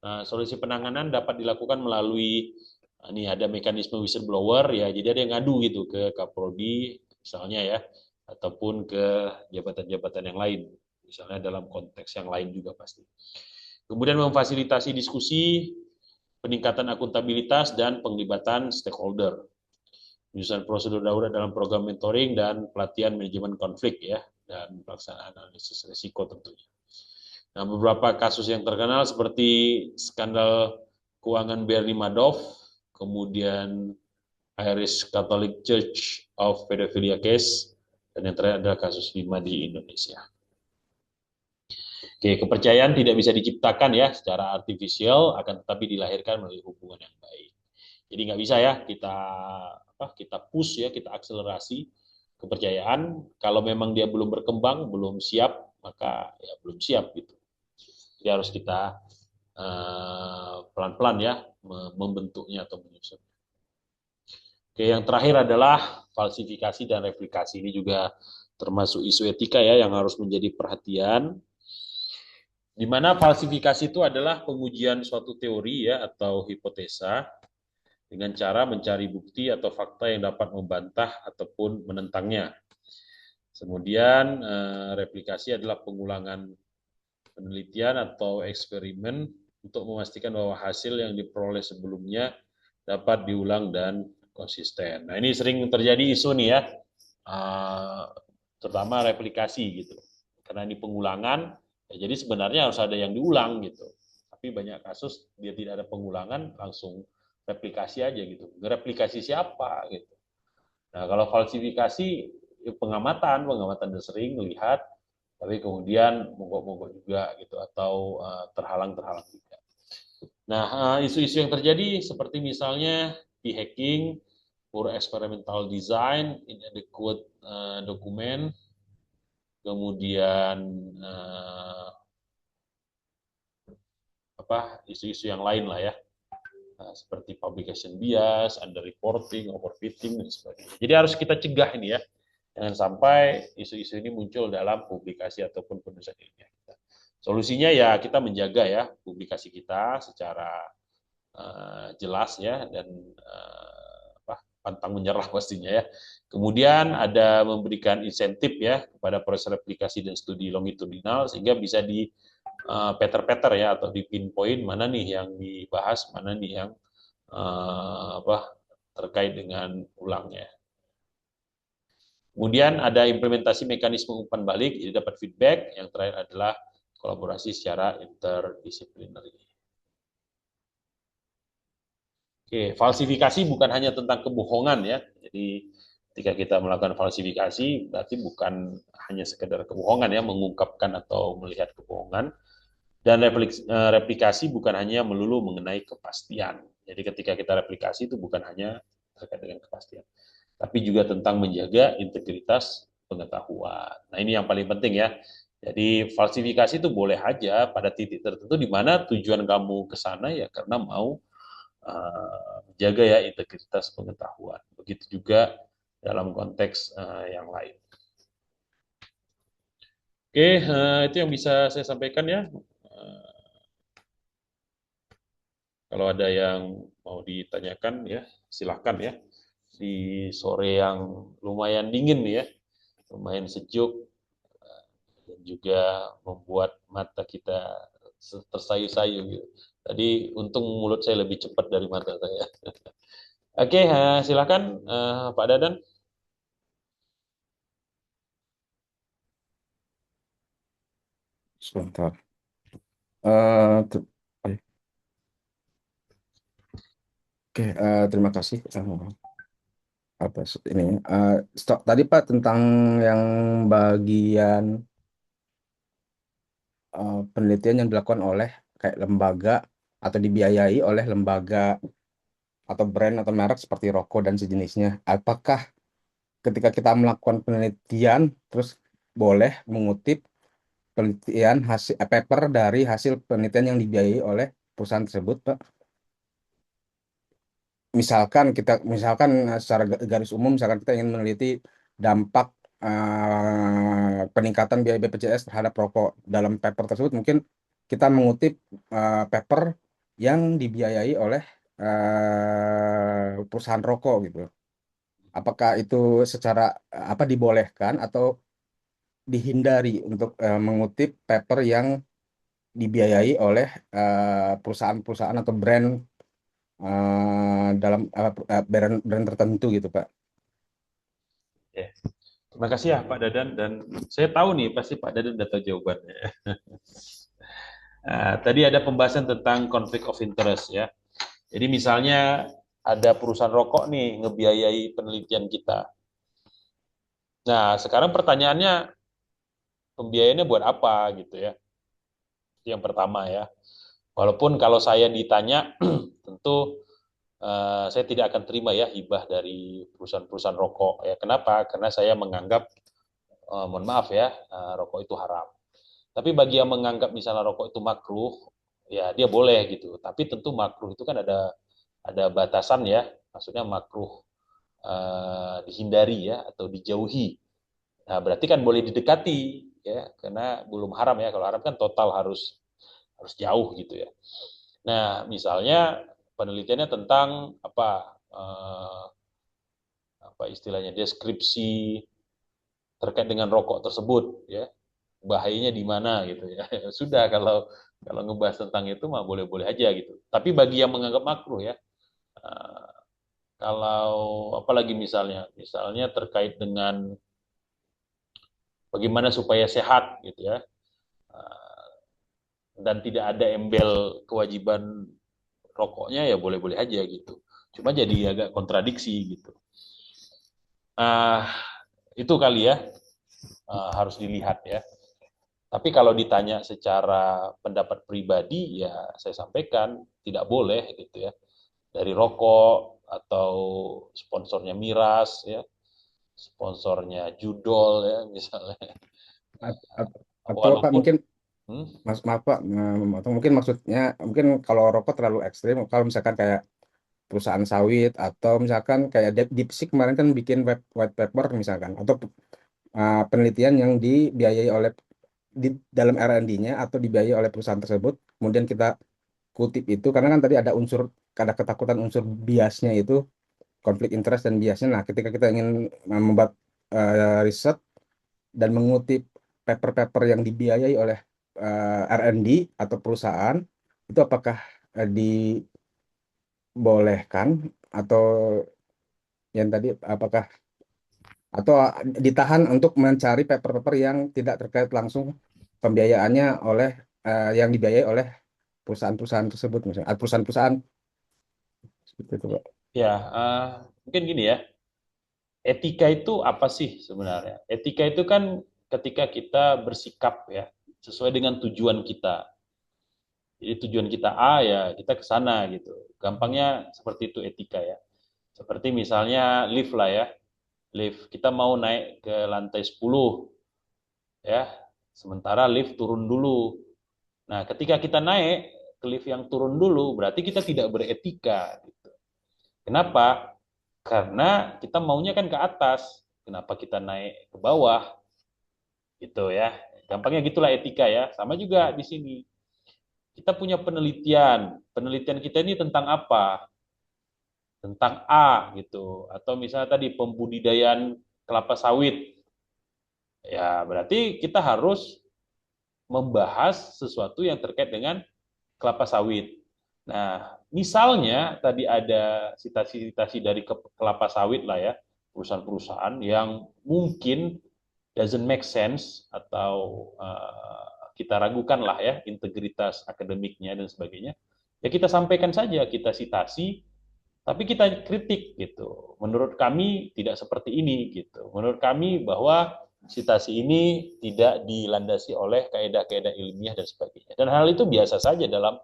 Nah, solusi penanganan dapat dilakukan melalui Nah, ini ada mekanisme whistleblower ya, jadi ada yang ngadu gitu ke Kaprodi misalnya ya, ataupun ke jabatan-jabatan yang lain, misalnya dalam konteks yang lain juga pasti. Kemudian memfasilitasi diskusi, peningkatan akuntabilitas dan penglibatan stakeholder, penyusunan prosedur darurat dalam program mentoring dan pelatihan manajemen konflik ya, dan pelaksanaan analisis risiko tentunya. Nah, beberapa kasus yang terkenal seperti skandal keuangan Bernie Madoff, kemudian Irish Catholic Church of Pedophilia case, dan yang terakhir adalah kasus 5 di Indonesia. Oke, kepercayaan tidak bisa diciptakan ya secara artifisial, akan tetapi dilahirkan melalui hubungan yang baik. Jadi nggak bisa ya kita push ya, kita akselerasi kepercayaan. Kalau memang dia belum berkembang, belum siap, maka ya belum siap gitu. Jadi harus kita pelan-pelan ya membentuknya atau menyusun. Oke, yang terakhir adalah falsifikasi dan replikasi. Ini juga termasuk isu etika ya yang harus menjadi perhatian. Di mana falsifikasi itu adalah pengujian suatu teori ya atau hipotesa dengan cara mencari bukti atau fakta yang dapat membantah ataupun menentangnya. Kemudian replikasi adalah pengulangan penelitian atau eksperimen untuk memastikan bahwa hasil yang diperoleh sebelumnya dapat diulang dan konsisten. Nah, ini sering terjadi isu nih ya, terutama replikasi gitu. Karena ini pengulangan, ya jadi sebenarnya harus ada yang diulang gitu. Tapi banyak kasus dia tidak ada pengulangan, langsung replikasi aja gitu. Replikasi siapa gitu. Nah, kalau falsifikasi pengamatan udah sering melihat, tapi kemudian mogok-mogok juga gitu atau terhalang-terhalang juga. Nah, isu-isu yang terjadi seperti misalnya hacking, poor experimental design, inadequate dokumen, kemudian isu-isu yang lain lah ya, seperti publication bias, underreporting, overfitting dan sebagainya. Jadi harus kita cegah ini ya, jangan sampai isu-isu ini muncul dalam publikasi ataupun penulisan ilmiah kita. Solusinya ya kita menjaga ya publikasi kita secara jelas ya dan pantang menyerah pastinya ya. Kemudian ada memberikan insentif ya kepada proses replikasi dan studi longitudinal sehingga bisa di peter-peter ya atau di pinpoint mana nih yang dibahas, mana nih yang terkait dengan ulangnya. Kemudian ada implementasi mekanisme umpan balik, jadi dapat feedback. Yang terakhir adalah kolaborasi secara interdisipliner. Oke, falsifikasi bukan hanya tentang kebohongan ya. Jadi ketika kita melakukan falsifikasi berarti bukan hanya sekedar kebohongan ya, mengungkapkan atau melihat kebohongan. Dan replikasi bukan hanya melulu mengenai kepastian. Jadi ketika kita replikasi itu bukan hanya terkait dengan kepastian, tapi juga tentang menjaga integritas pengetahuan. Nah, ini yang paling penting ya. Jadi falsifikasi itu boleh aja pada titik tertentu di mana tujuan kamu ke sana ya karena mau menjaga ya integritas pengetahuan. Begitu juga dalam konteks yang lain. Oke, itu yang bisa saya sampaikan ya. Kalau ada yang mau ditanyakan ya, silahkan ya. Di sore yang lumayan dingin ya, lumayan sejuk, dan juga membuat mata kita tersayu-sayu gitu. Tadi untung mulut saya lebih cepat dari mata saya. Oke, silakan Pak Dadan. Sebentar. Eh, ter- Oke, terima kasih. Ini? Tadi Pak tentang yang bagian penelitian yang dilakukan oleh kayak lembaga atau dibiayai oleh lembaga atau brand atau merek seperti rokok dan sejenisnya. Apakah ketika kita melakukan penelitian terus boleh mengutip penelitian hasil paper dari hasil penelitian yang dibiayai oleh perusahaan tersebut, Pak? Misalkan secara garis umum misalkan kita ingin meneliti dampak peningkatan biaya BPJS terhadap rokok. Dalam paper tersebut mungkin kita mengutip paper yang dibiayai oleh perusahaan rokok gitu. Apakah itu secara apa dibolehkan atau dihindari untuk mengutip paper yang dibiayai oleh perusahaan-perusahaan atau brand dalam brand tertentu gitu, Pak. Ya. Terima kasih ya Pak Dadan, dan saya tahu nih pasti Pak Dadan udah tahu jawabannya. Nah, tadi ada pembahasan tentang conflict of interest ya. Jadi misalnya ada perusahaan rokok nih ngebiayai penelitian kita. Nah, sekarang pertanyaannya pembiayaannya buat apa gitu ya. Itu yang pertama ya. Walaupun kalau saya ditanya tentu saya tidak akan terima ya hibah dari perusahaan-perusahaan rokok ya. Kenapa? Karena saya menganggap mohon maaf ya, rokok itu haram. Tapi bagi yang menganggap misalnya rokok itu makruh, ya dia boleh gitu. Tapi tentu makruh itu kan ada batasan ya. Maksudnya makruh dihindari ya atau dijauhi. Nah, berarti kan boleh didekati ya, karena belum haram ya. Kalau haram kan total harus harus jauh gitu ya. Nah, misalnya penelitiannya tentang apa istilahnya deskripsi terkait dengan rokok tersebut ya, bahayanya di mana gitu ya. Sudah kalau ngebahas tentang itu mah boleh-boleh aja gitu. Tapi bagi yang menganggap makruh ya, eh, kalau apalagi misalnya terkait dengan bagaimana supaya sehat gitu ya, dan tidak ada embel kewajiban rokoknya ya boleh-boleh aja gitu. Cuma jadi agak kontradiksi gitu. Ah, itu kali ya, harus dilihat ya. Tapi kalau ditanya secara pendapat pribadi ya saya sampaikan tidak boleh gitu ya. Dari rokok atau sponsornya miras ya, sponsornya judol ya misalnya. At- at- atau Pak Walaupun mungkin hmm, maaf Pak, atau mungkin maksudnya mungkin kalau rokok terlalu ekstrim, kalau misalkan kayak perusahaan sawit atau misalkan kayak DeepSeek kemarin kan bikin white paper misalkan atau penelitian yang dibiayai oleh di dalam R&D-nya atau dibiayai oleh perusahaan tersebut, kemudian kita kutip itu karena kan tadi ada ketakutan unsur biasnya itu konflik interest dan biasnya. Nah, ketika kita ingin membuat riset dan mengutip paper-paper yang dibiayai oleh R&D atau perusahaan, itu apakah dibolehkan atau yang tadi apakah atau ditahan untuk mencari paper-paper yang tidak terkait langsung pembiayaannya oleh yang dibiayai oleh perusahaan-perusahaan tersebut misalnya perusahaan-perusahaan seperti itu Pak. ya mungkin gini ya, etika itu apa sih sebenarnya? Etika itu kan ketika kita bersikap ya sesuai dengan tujuan kita. Jadi tujuan kita A ya kita ke sana gitu. Gampangnya seperti itu etika ya. Seperti misalnya lift lah ya. Lift kita mau naik ke lantai 10 ya. Sementara lift turun dulu. Nah, ketika kita naik ke lift yang turun dulu berarti kita tidak beretika gitu. Kenapa? Karena kita maunya kan ke atas. Kenapa kita naik ke bawah gitu ya. Gampangnya gitulah etika ya. Sama juga di sini. Kita punya penelitian. Penelitian kita ini tentang apa? Tentang A gitu. Atau misalnya tadi pembudidayaan kelapa sawit. Ya, berarti kita harus membahas sesuatu yang terkait dengan kelapa sawit. Nah, misalnya tadi ada citasi-citasi dari kelapa sawit lah ya, perusahaan-perusahaan yang mungkin doesn't make sense atau kita ragukan lah ya integritas akademiknya dan sebagainya. Ya kita sampaikan saja, kita citasi, tapi kita kritik gitu. Menurut kami tidak seperti ini gitu. Menurut kami bahwa citasi ini tidak dilandasi oleh kaidah-kaidah ilmiah dan sebagainya. Dan hal itu biasa saja dalam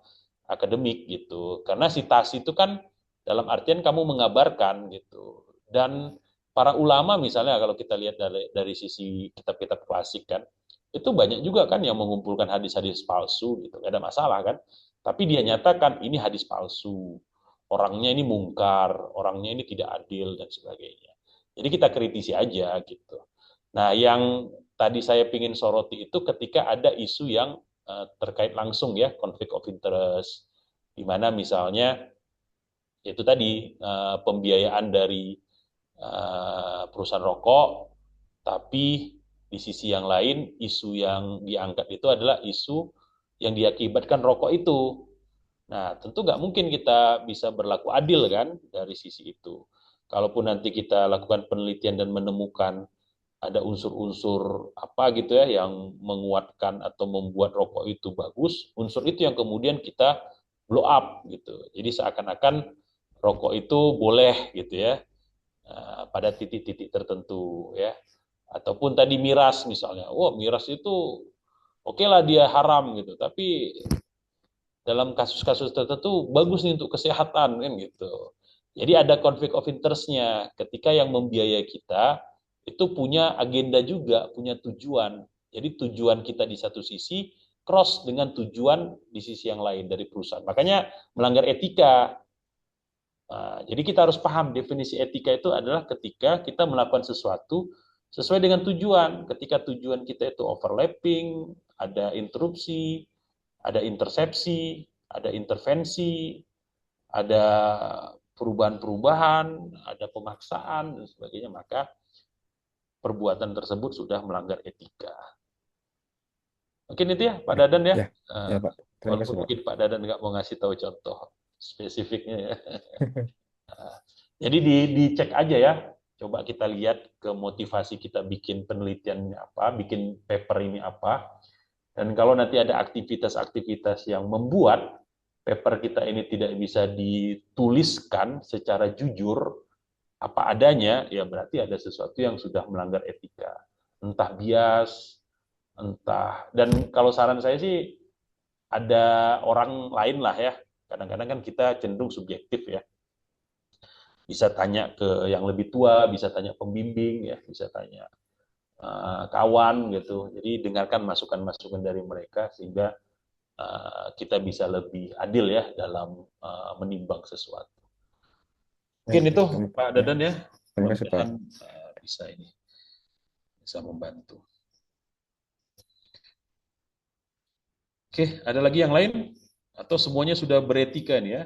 akademik gitu. Karena citasi itu kan dalam artian kamu mengabarkan gitu. Dan para ulama misalnya kalau kita lihat dari sisi kitab-kitab klasik kan, itu banyak juga kan yang mengumpulkan hadis-hadis palsu gitu. Gak ada masalah kan. Tapi dia nyatakan ini hadis palsu, orangnya ini mungkar, orangnya ini tidak adil dan sebagainya. Jadi kita kritisi aja gitu. Nah, yang tadi saya ingin soroti itu ketika ada isu yang terkait langsung ya konflik of interest, di mana misalnya yaitu tadi pembiayaan dari perusahaan rokok, tapi di sisi yang lain isu yang diangkat itu adalah isu yang diakibatkan rokok itu. Nah, tentu nggak mungkin kita bisa berlaku adil kan dari sisi itu. Kalaupun nanti kita lakukan penelitian dan menemukan ada unsur-unsur apa gitu ya yang menguatkan atau membuat rokok itu bagus, unsur itu yang kemudian kita blow up gitu. Jadi seakan-akan rokok itu boleh gitu ya pada titik-titik tertentu ya. Ataupun tadi miras misalnya, wah miras itu oke lah dia haram gitu, tapi dalam kasus-kasus tertentu bagus nih untuk kesehatan kan gitu. Jadi ada konflik of interest-nya ketika yang membiayai kita itu punya agenda juga, punya tujuan. Jadi tujuan kita di satu sisi cross dengan tujuan di sisi yang lain dari perusahaan. Makanya melanggar etika. Nah, jadi kita harus paham definisi etika itu adalah ketika kita melakukan sesuatu sesuai dengan tujuan. Ketika tujuan kita itu overlapping, ada interupsi, ada intersepsi, ada intervensi, ada perubahan-perubahan, ada pemaksaan dan sebagainya, maka perbuatan tersebut sudah melanggar etika. Mungkin itu ya Pak Ya, Dadan ya. ya, ya Pak. Terima Walaupun kasih Pak. mungkin Pak Dadan nggak mau ngasih tahu contoh spesifiknya ya. Jadi dicek aja ya. Coba kita lihat ke motivasi kita bikin penelitian apa, bikin paper ini apa. Dan kalau nanti ada aktivitas-aktivitas yang membuat paper kita ini tidak bisa dituliskan secara jujur apa adanya, ya berarti ada sesuatu yang sudah melanggar etika. Entah bias, entah. Dan kalau saran saya sih ada orang lain lah ya. Kadang-kadang kan kita cenderung subjektif ya. Bisa tanya ke yang lebih tua, bisa tanya pembimbing ya, bisa tanya kawan gitu. Jadi dengarkan masukan-masukan dari mereka sehingga kita bisa lebih adil ya dalam menimbang sesuatu. Ya, Mungkin itu Pak ya. Dadan ya, Terima kasih Pak. mudah-mudahan bisa ini bisa membantu. Oke, ada lagi yang lain atau semuanya sudah beretika nih ya?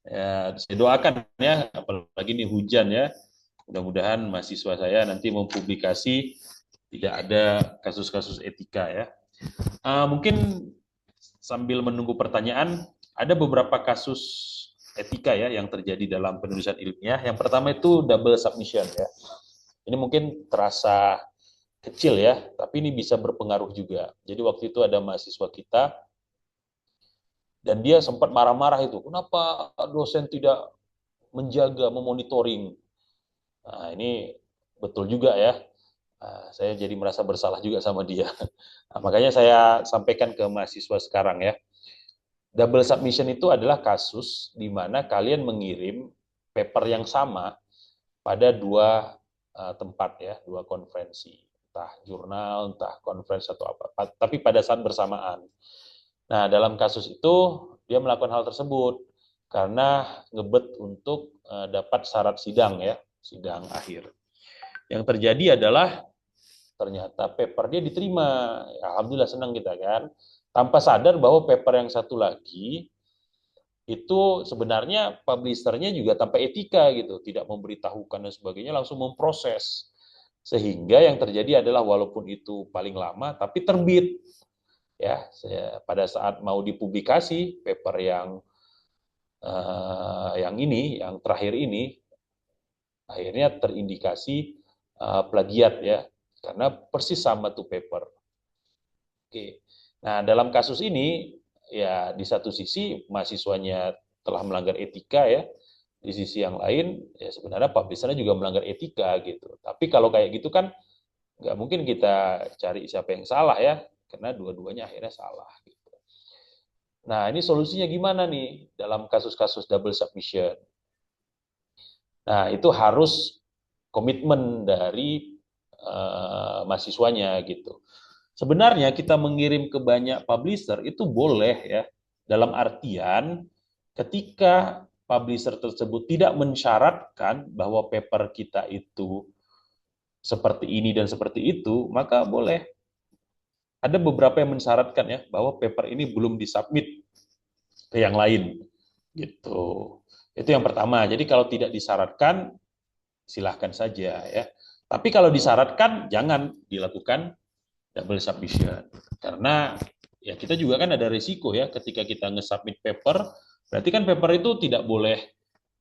Ya, saya doakan ya, apalagi ini hujan ya. Mudah-mudahan mahasiswa saya nanti mempublikasi tidak ada kasus-kasus etika ya. Mungkin sambil menunggu pertanyaan, ada beberapa kasus etika ya yang terjadi dalam penulisan ilmiah. Yang pertama itu double submission ya. Ini mungkin terasa kecil ya, tapi ini bisa berpengaruh juga. Jadi waktu itu ada mahasiswa kita dan dia sempat marah-marah itu, kenapa dosen tidak menjaga, memonitoring. Nah, ini betul juga ya. Saya jadi merasa bersalah juga sama dia. Nah, makanya saya sampaikan ke mahasiswa sekarang ya. Double submission itu adalah kasus di mana kalian mengirim paper yang sama pada dua tempat ya, dua konferensi, entah jurnal, entah conference atau apa, tapi pada saat bersamaan. Nah, dalam kasus itu dia melakukan hal tersebut karena ngebet untuk dapat syarat sidang ya, sidang akhir. Yang terjadi adalah ternyata paper dia diterima. Alhamdulillah senang kita kan. Tanpa sadar bahwa paper yang satu lagi itu sebenarnya publishernya juga tanpa etika gitu, tidak memberitahukan dan sebagainya, langsung memproses. Sehingga yang terjadi adalah walaupun itu paling lama, tapi terbit. Ya, pada saat mau dipublikasi paper yang terakhir ini, akhirnya terindikasi plagiat ya, karena persis sama tuh paper. Oke. Nah, dalam kasus ini ya di satu sisi mahasiswanya telah melanggar etika ya, di sisi yang lain ya sebenarnya publishernya juga melanggar etika gitu. Tapi kalau kayak gitu kan nggak mungkin kita cari siapa yang salah ya, karena dua-duanya akhirnya salah. Gitu. Nah, ini solusinya gimana nih dalam kasus-kasus double submission? Nah, itu harus komitmen dari mahasiswanya gitu. Sebenarnya kita mengirim ke banyak publisher itu boleh ya, dalam artian ketika publisher tersebut tidak mensyaratkan bahwa paper kita itu seperti ini dan seperti itu, maka boleh. Ada beberapa yang mensyaratkan ya bahwa paper ini belum disubmit ke yang lain. gitu. Itu yang pertama. Jadi kalau tidak disyaratkan, silahkan saja ya. Tapi kalau disyaratkan, jangan dilakukan double submission. Karena ya kita juga kan ada risiko ya ketika kita nge-submit paper, berarti kan paper itu tidak boleh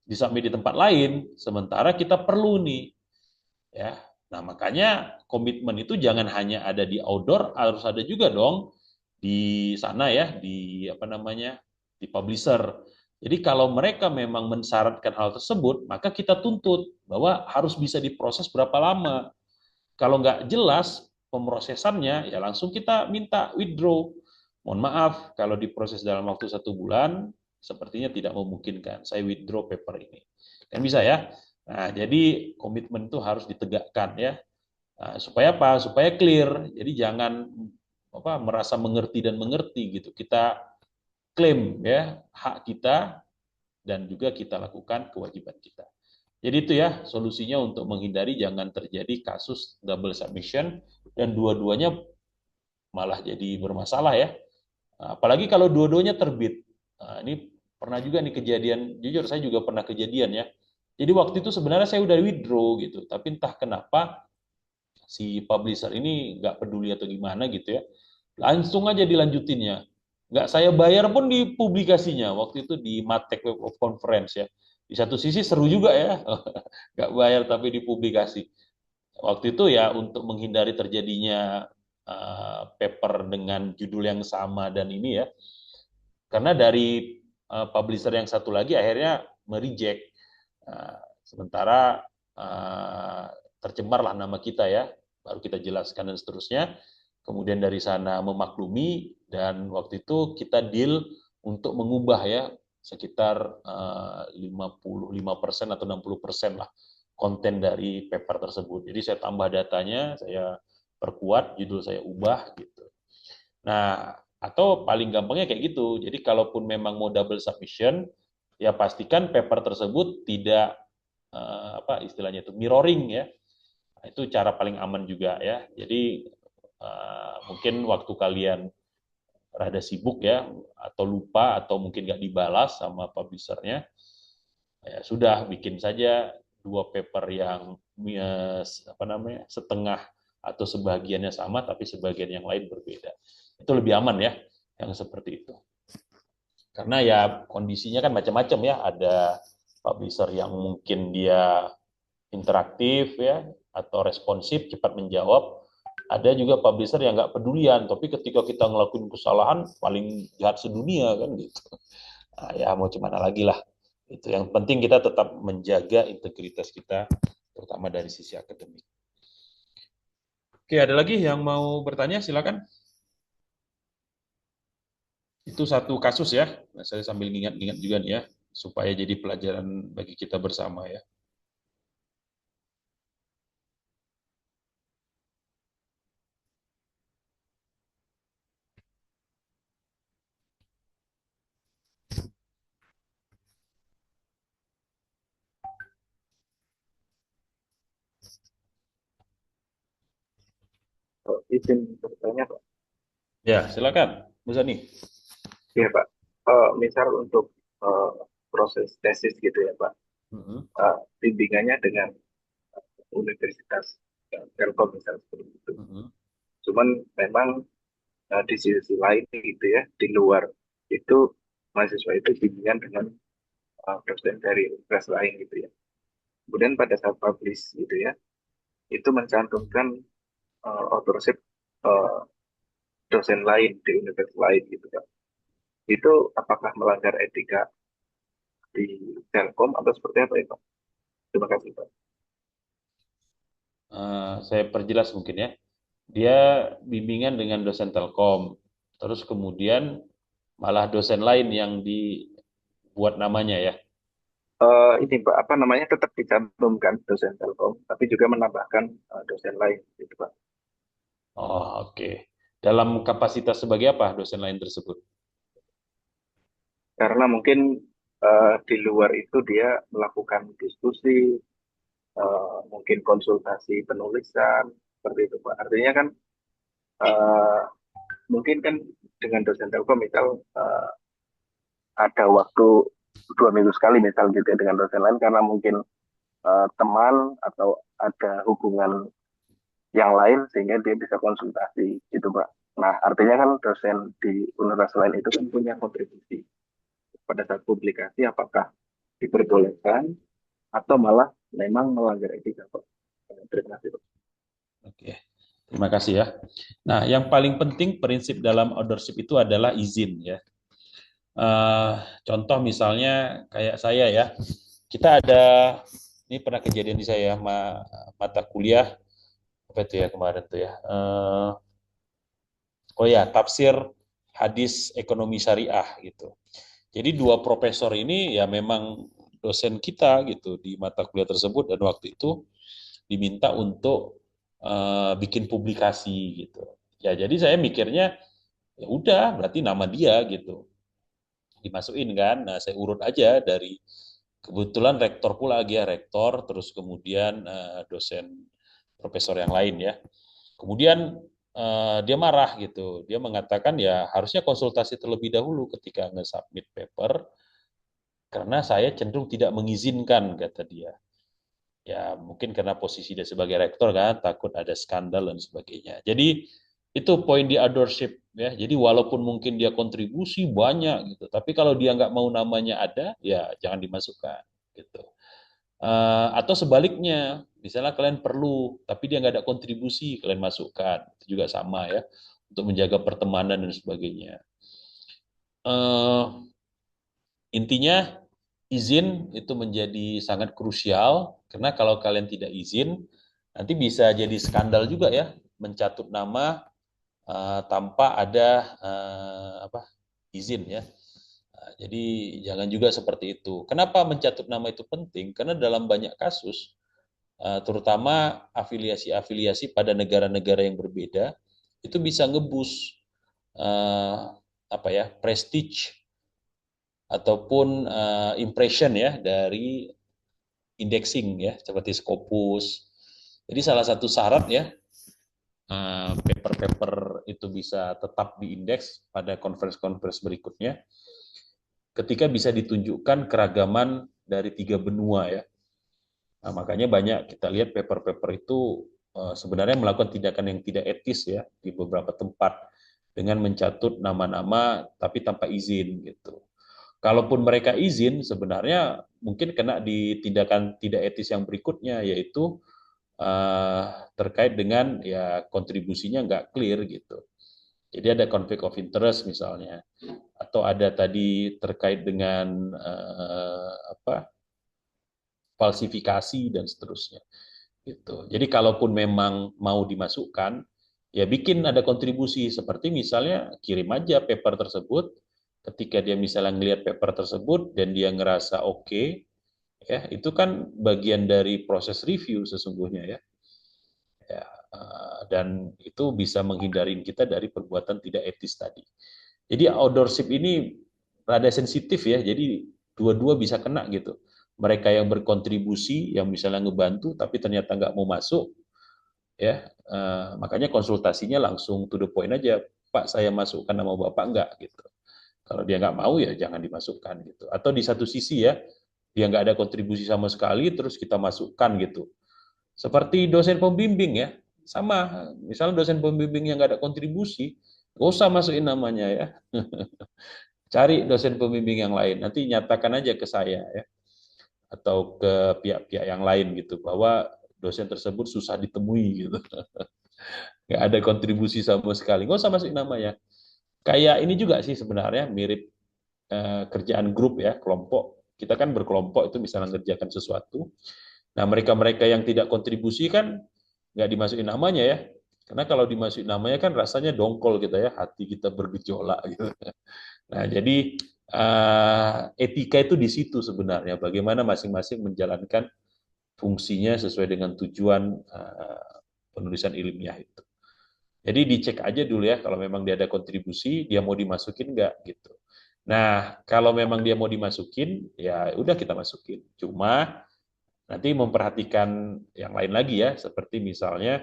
disubmit di tempat lain, sementara kita perlu nih ya. Nah, makanya komitmen itu jangan hanya ada di outdoor, harus ada juga dong di sana ya, di apa namanya, di publisher. Jadi kalau mereka memang mensyaratkan hal tersebut, maka kita tuntut bahwa harus bisa diproses berapa lama. Kalau nggak jelas pemrosesannya, ya langsung kita minta withdraw. Mohon maaf, kalau diproses dalam waktu 1 bulan, sepertinya tidak memungkinkan. Saya withdraw paper ini. Kan bisa ya? Nah, jadi komitmen itu harus ditegakkan ya. Nah, supaya apa? Supaya clear. Jadi jangan apa merasa mengerti dan mengerti gitu. Kita klaim ya hak kita dan juga kita lakukan kewajiban kita. Jadi itu ya solusinya untuk menghindari jangan terjadi kasus double submission dan dua-duanya malah jadi bermasalah ya. Nah, apalagi kalau dua-duanya terbit. Nah, ini pernah juga nih kejadian, jujur saya juga pernah kejadian ya. Jadi waktu itu sebenarnya saya udah withdraw gitu, tapi entah kenapa si publisher ini nggak peduli atau gimana gitu ya. Langsung aja dilanjutinnya. Nggak saya bayar pun di publikasinya. Waktu itu di Matek Web of Conference ya. Di satu sisi seru juga ya, nggak bayar tapi dipublikasi. Waktu itu ya untuk menghindari terjadinya paper dengan judul yang sama dan ini ya, karena dari publisher yang satu lagi akhirnya mereject. Sementara tercemarlah nama kita ya, baru kita jelaskan dan seterusnya. Kemudian dari sana memaklumi dan waktu itu kita deal untuk mengubah ya sekitar 55% atau 60% lah konten dari paper tersebut. Jadi saya tambah datanya, saya perkuat, judul saya ubah gitu. Nah, atau paling gampangnya kayak gitu. Jadi kalaupun memang mau double submission, ya pastikan paper tersebut tidak apa istilahnya itu mirroring ya. Nah, itu cara paling aman juga ya. Jadi mungkin waktu kalian rada sibuk ya atau lupa atau mungkin nggak dibalas sama publishernya, ya sudah bikin saja 2 paper yang apa namanya setengah atau sebagiannya sama tapi sebagian yang lain berbeda. Itu lebih aman ya yang seperti itu. Karena ya kondisinya kan macam-macam ya, ada publisher yang mungkin dia interaktif ya atau responsif cepat menjawab. Ada juga publisher yang nggak pedulian, tapi ketika kita ngelakuin kesalahan paling jahat sedunia kan gitu. Nah, ya mau gimana lagi lah. Itu yang penting kita tetap menjaga integritas kita, terutama dari sisi akademik. Oke, ada lagi yang mau bertanya? Silakan. Itu satu kasus ya. Nah, saya sambil ingat-ingat juga nih ya, supaya jadi pelajaran bagi kita bersama ya. Oh, izin bertanya, Pak. Ya, silakan, Bu Sani. Iya, Pak. Misal untuk eh, proses tesis gitu ya, Pak. Mhm, Bimbingannya dengan universitas Telkom misal seperti itu. mhm, Cuman memang di sisi lain gitu ya, di luar itu mahasiswa itu bimbingan dengan dosen dari universitas lain gitu ya. Kemudian pada saat publish gitu ya, itu mencantumkan authorship eh, dosen lain di universitas lain gitu kan. Itu apakah melanggar etika di Telkom atau seperti apa ya Pak? Terima kasih Pak. Saya perjelas mungkin ya. Dia bimbingan dengan dosen Telkom, terus kemudian malah dosen lain yang dibuat namanya ya. Ini Pak, apa namanya tetap dicantumkan dosen Telkom, tapi juga menambahkan dosen lain gitu Pak. Oh, oke. Dalam kapasitas sebagai apa dosen lain tersebut? Karena mungkin di luar itu dia melakukan diskusi, mungkin konsultasi penulisan, seperti itu Pak. Artinya kan eh, mungkin kan dengan dosen Telkom misal ada waktu 2 minggu sekali misal gitu ya dengan dosen lain karena mungkin teman atau ada hubungan yang lain sehingga dia bisa konsultasi gitu Pak. Nah artinya kan dosen di universitas lain itu kan punya kontribusi pada saat publikasi apakah diperbolehkan atau malah memang melanggar etika Pak. Terima kasih Pak. Oke, terima kasih ya. Nah, yang paling penting prinsip dalam authorship itu adalah izin ya. Eh, Contoh misalnya kayak saya ya, kita ada, ini pernah kejadian di saya mata kuliah apa itu ya kemarin tuh ya. Oh ya, tafsir hadis ekonomi syariah gitu. Jadi dua profesor ini ya memang dosen kita gitu di mata kuliah tersebut dan waktu itu diminta untuk bikin publikasi gitu. Ya jadi saya mikirnya ya udah berarti nama dia gitu dimasukin kan. Nah saya urut aja dari kebetulan rektor pula lagi ya rektor terus kemudian dosen profesor yang lain ya. Kemudian dia marah gitu. Dia mengatakan ya harusnya konsultasi terlebih dahulu ketika nge-submit paper karena saya cenderung tidak mengizinkan kata dia. Ya mungkin karena posisi dia sebagai rektor kan takut ada skandal dan sebagainya. Jadi itu poin di authorship ya. Jadi walaupun mungkin dia kontribusi banyak gitu, tapi kalau dia nggak mau namanya ada, ya jangan dimasukkan gitu. Atau sebaliknya, misalnya kalian perlu, tapi dia nggak ada kontribusi, kalian masukkan. Itu juga sama ya, untuk menjaga pertemanan dan sebagainya. Uh, Intinya, izin itu menjadi sangat krusial, karena kalau kalian tidak izin, nanti bisa jadi skandal juga ya, mencatut nama tanpa ada izin ya. Jadi jangan juga seperti itu. Kenapa mencatut nama itu penting? Karena dalam banyak kasus, terutama afiliasi-afiliasi pada negara-negara yang berbeda, itu bisa ngebus prestige ataupun impression ya dari indexing ya seperti Scopus. Jadi salah satu syarat ya paper-paper itu bisa tetap diindeks pada conference-conference berikutnya ketika bisa ditunjukkan keragaman dari 3 benua ya. Nah, makanya banyak kita lihat paper-paper itu sebenarnya melakukan tindakan yang tidak etis ya di beberapa tempat dengan mencatut nama-nama tapi tanpa izin gitu. Kalaupun mereka izin sebenarnya mungkin kena di tindakan tidak etis yang berikutnya yaitu terkait dengan ya kontribusinya nggak clear gitu. Jadi ada konflik of interest misalnya atau ada tadi terkait dengan falsifikasi dan seterusnya. Gitu. Jadi kalaupun memang mau dimasukkan, ya bikin ada kontribusi seperti misalnya kirim aja paper tersebut. Ketika dia misalnya ngelihat paper tersebut dan dia ngerasa oke, ya itu kan bagian dari proses review sesungguhnya ya. Ya, dan itu bisa menghindarin kita dari perbuatan tidak etis tadi. Jadi outdoorship ini rada sensitif ya, jadi dua-dua bisa kena gitu. Mereka yang berkontribusi, yang misalnya ngebantu, tapi ternyata nggak mau masuk, ya makanya konsultasinya langsung to the point aja, Pak saya masukkan nama Bapak nggak gitu. Kalau dia nggak mau ya jangan dimasukkan gitu. Atau di satu sisi ya, dia nggak ada kontribusi sama sekali, terus kita masukkan gitu. Seperti dosen pembimbing ya, sama. Misalnya dosen pembimbing yang nggak ada kontribusi, nggak usah masukin namanya ya. Cari dosen pembimbing yang lain, nanti nyatakan aja ke saya ya, atau ke pihak-pihak yang lain gitu, bahwa dosen tersebut susah ditemui gitu. Nggak ada kontribusi sama sekali, nggak usah masukin namanya. Kayak ini juga sih sebenarnya mirip kerjaan grup ya, kelompok. Kita kan berkelompok itu misalnya ngerjakan sesuatu. Nah, mereka-mereka yang tidak kontribusi kan nggak dimasukin namanya ya. Karena kalau dimasukin namanya kan rasanya dongkol kita ya, hati kita bergejolak gitu. Nah, jadi etika itu di situ sebenarnya, bagaimana masing-masing menjalankan fungsinya sesuai dengan tujuan penulisan ilmiah itu. Jadi dicek aja dulu ya, kalau memang dia ada kontribusi, dia mau dimasukin nggak gitu. Nah, kalau memang dia mau dimasukin, ya udah kita masukin. Cuma nanti memperhatikan yang lain lagi ya, seperti misalnya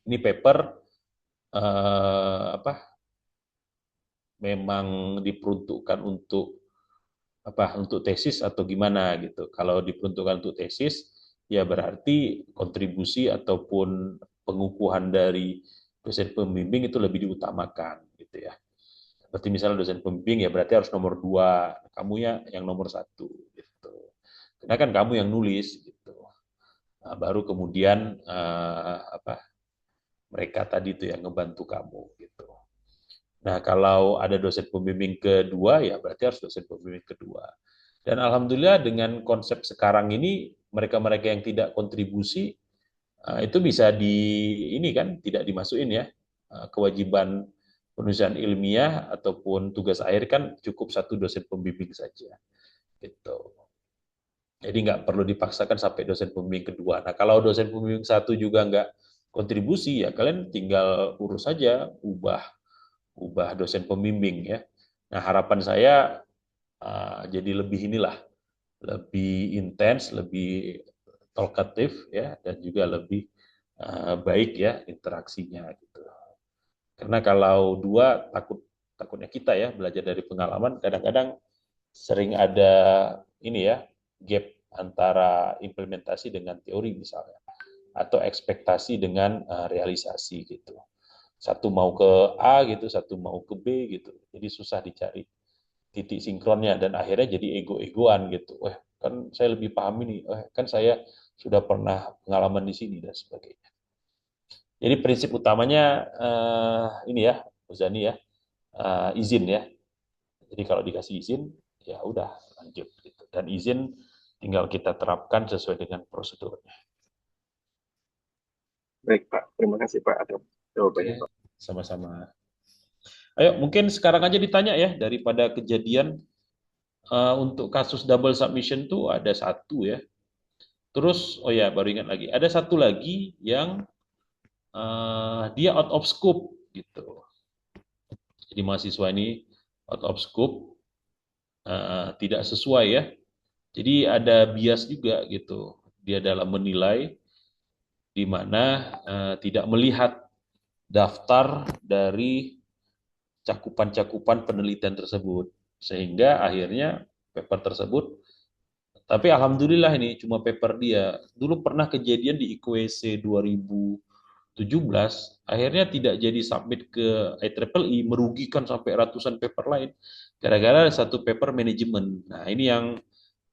ini paper memang diperuntukkan untuk untuk tesis atau gimana gitu. Kalau diperuntukkan untuk tesis, ya berarti kontribusi ataupun pengukuhan dari dosen pembimbing itu lebih diutamakan gitu ya. Seperti misalnya dosen pembimbing ya berarti harus nomor 2, kamu ya yang nomor 1 gitu. Karena kan kamu yang nulis gitu. Nah, baru kemudian mereka tadi itu yang ngebantu kamu gitu. Nah, kalau ada dosen pembimbing kedua, ya berarti harus dosen pembimbing kedua. Dan alhamdulillah dengan konsep sekarang ini, mereka-mereka yang tidak kontribusi, itu bisa ini kan, tidak dimasukin ya. Kewajiban penulisan ilmiah ataupun tugas akhir kan cukup satu dosen pembimbing saja. Gitu. Jadi nggak perlu dipaksakan sampai dosen pembimbing kedua. Nah, kalau dosen pembimbing satu juga nggak kontribusi, ya kalian tinggal urus saja, ubah dosen pembimbing ya. Nah, harapan saya jadi lebih intens, lebih talkatif ya, dan juga lebih baik ya interaksinya gitu. Karena kalau dua takutnya kita ya belajar dari pengalaman kadang-kadang sering ada ini ya gap antara implementasi dengan teori misalnya atau ekspektasi dengan realisasi gitu. Satu mau ke A gitu, satu mau ke B gitu. Jadi susah dicari titik sinkronnya dan akhirnya jadi ego-egoan gitu. Kan saya lebih paham ini. Kan saya sudah pernah pengalaman di sini dan sebagainya. Jadi prinsip utamanya ini ya, Uzani ya, izin ya. Jadi kalau dikasih izin, ya udah lanjut gitu. Dan izin tinggal kita terapkan sesuai dengan prosedurnya. Baik Pak, terima kasih Pak atas jawabannya Oke, Pak. sama-sama. Ayo, mungkin sekarang aja ditanya ya, daripada kejadian untuk kasus double submission tuh ada satu ya. Terus, oh ya, baru ingat lagi, ada satu lagi yang dia out of scope gitu. Jadi mahasiswa ini out of scope, tidak sesuai ya. Jadi ada bias juga gitu. Dia dalam menilai di mana tidak melihat daftar dari cakupan-cakupan penelitian tersebut. Sehingga akhirnya paper tersebut, tapi alhamdulillah ini cuma paper dia. Dulu pernah kejadian di IQWC 2017, akhirnya tidak jadi submit ke IEEE, merugikan sampai ratusan paper lain, gara-gara satu paper manajemen. Nah, ini yang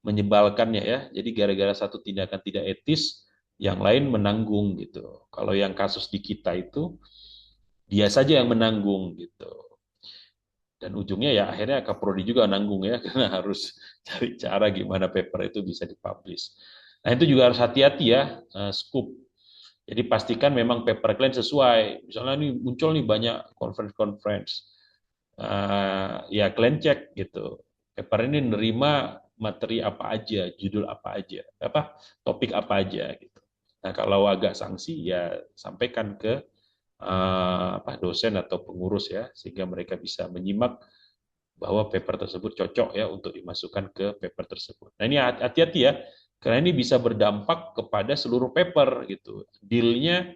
menyebalkannya ya. Jadi gara-gara satu tindakan tidak etis, yang lain menanggung gitu. Kalau yang kasus di kita itu, dia saja yang menanggung gitu. Dan ujungnya ya akhirnya Kaprodi juga nanggung ya, karena harus cari cara gimana paper itu bisa dipublish. Nah itu juga harus hati-hati ya, scoop. Jadi pastikan memang paper kalian sesuai. Misalnya nih muncul nih banyak conference, ya kalian cek gitu. Paper ini nerima materi apa aja, judul apa aja, topik apa aja gitu. Nah kalau agak sanksi ya sampaikan ke dosen atau pengurus ya, sehingga mereka bisa menyimak bahwa paper tersebut cocok ya untuk dimasukkan ke paper tersebut. Nah ini hati-hati ya, karena ini bisa berdampak kepada seluruh paper gitu. Deal-nya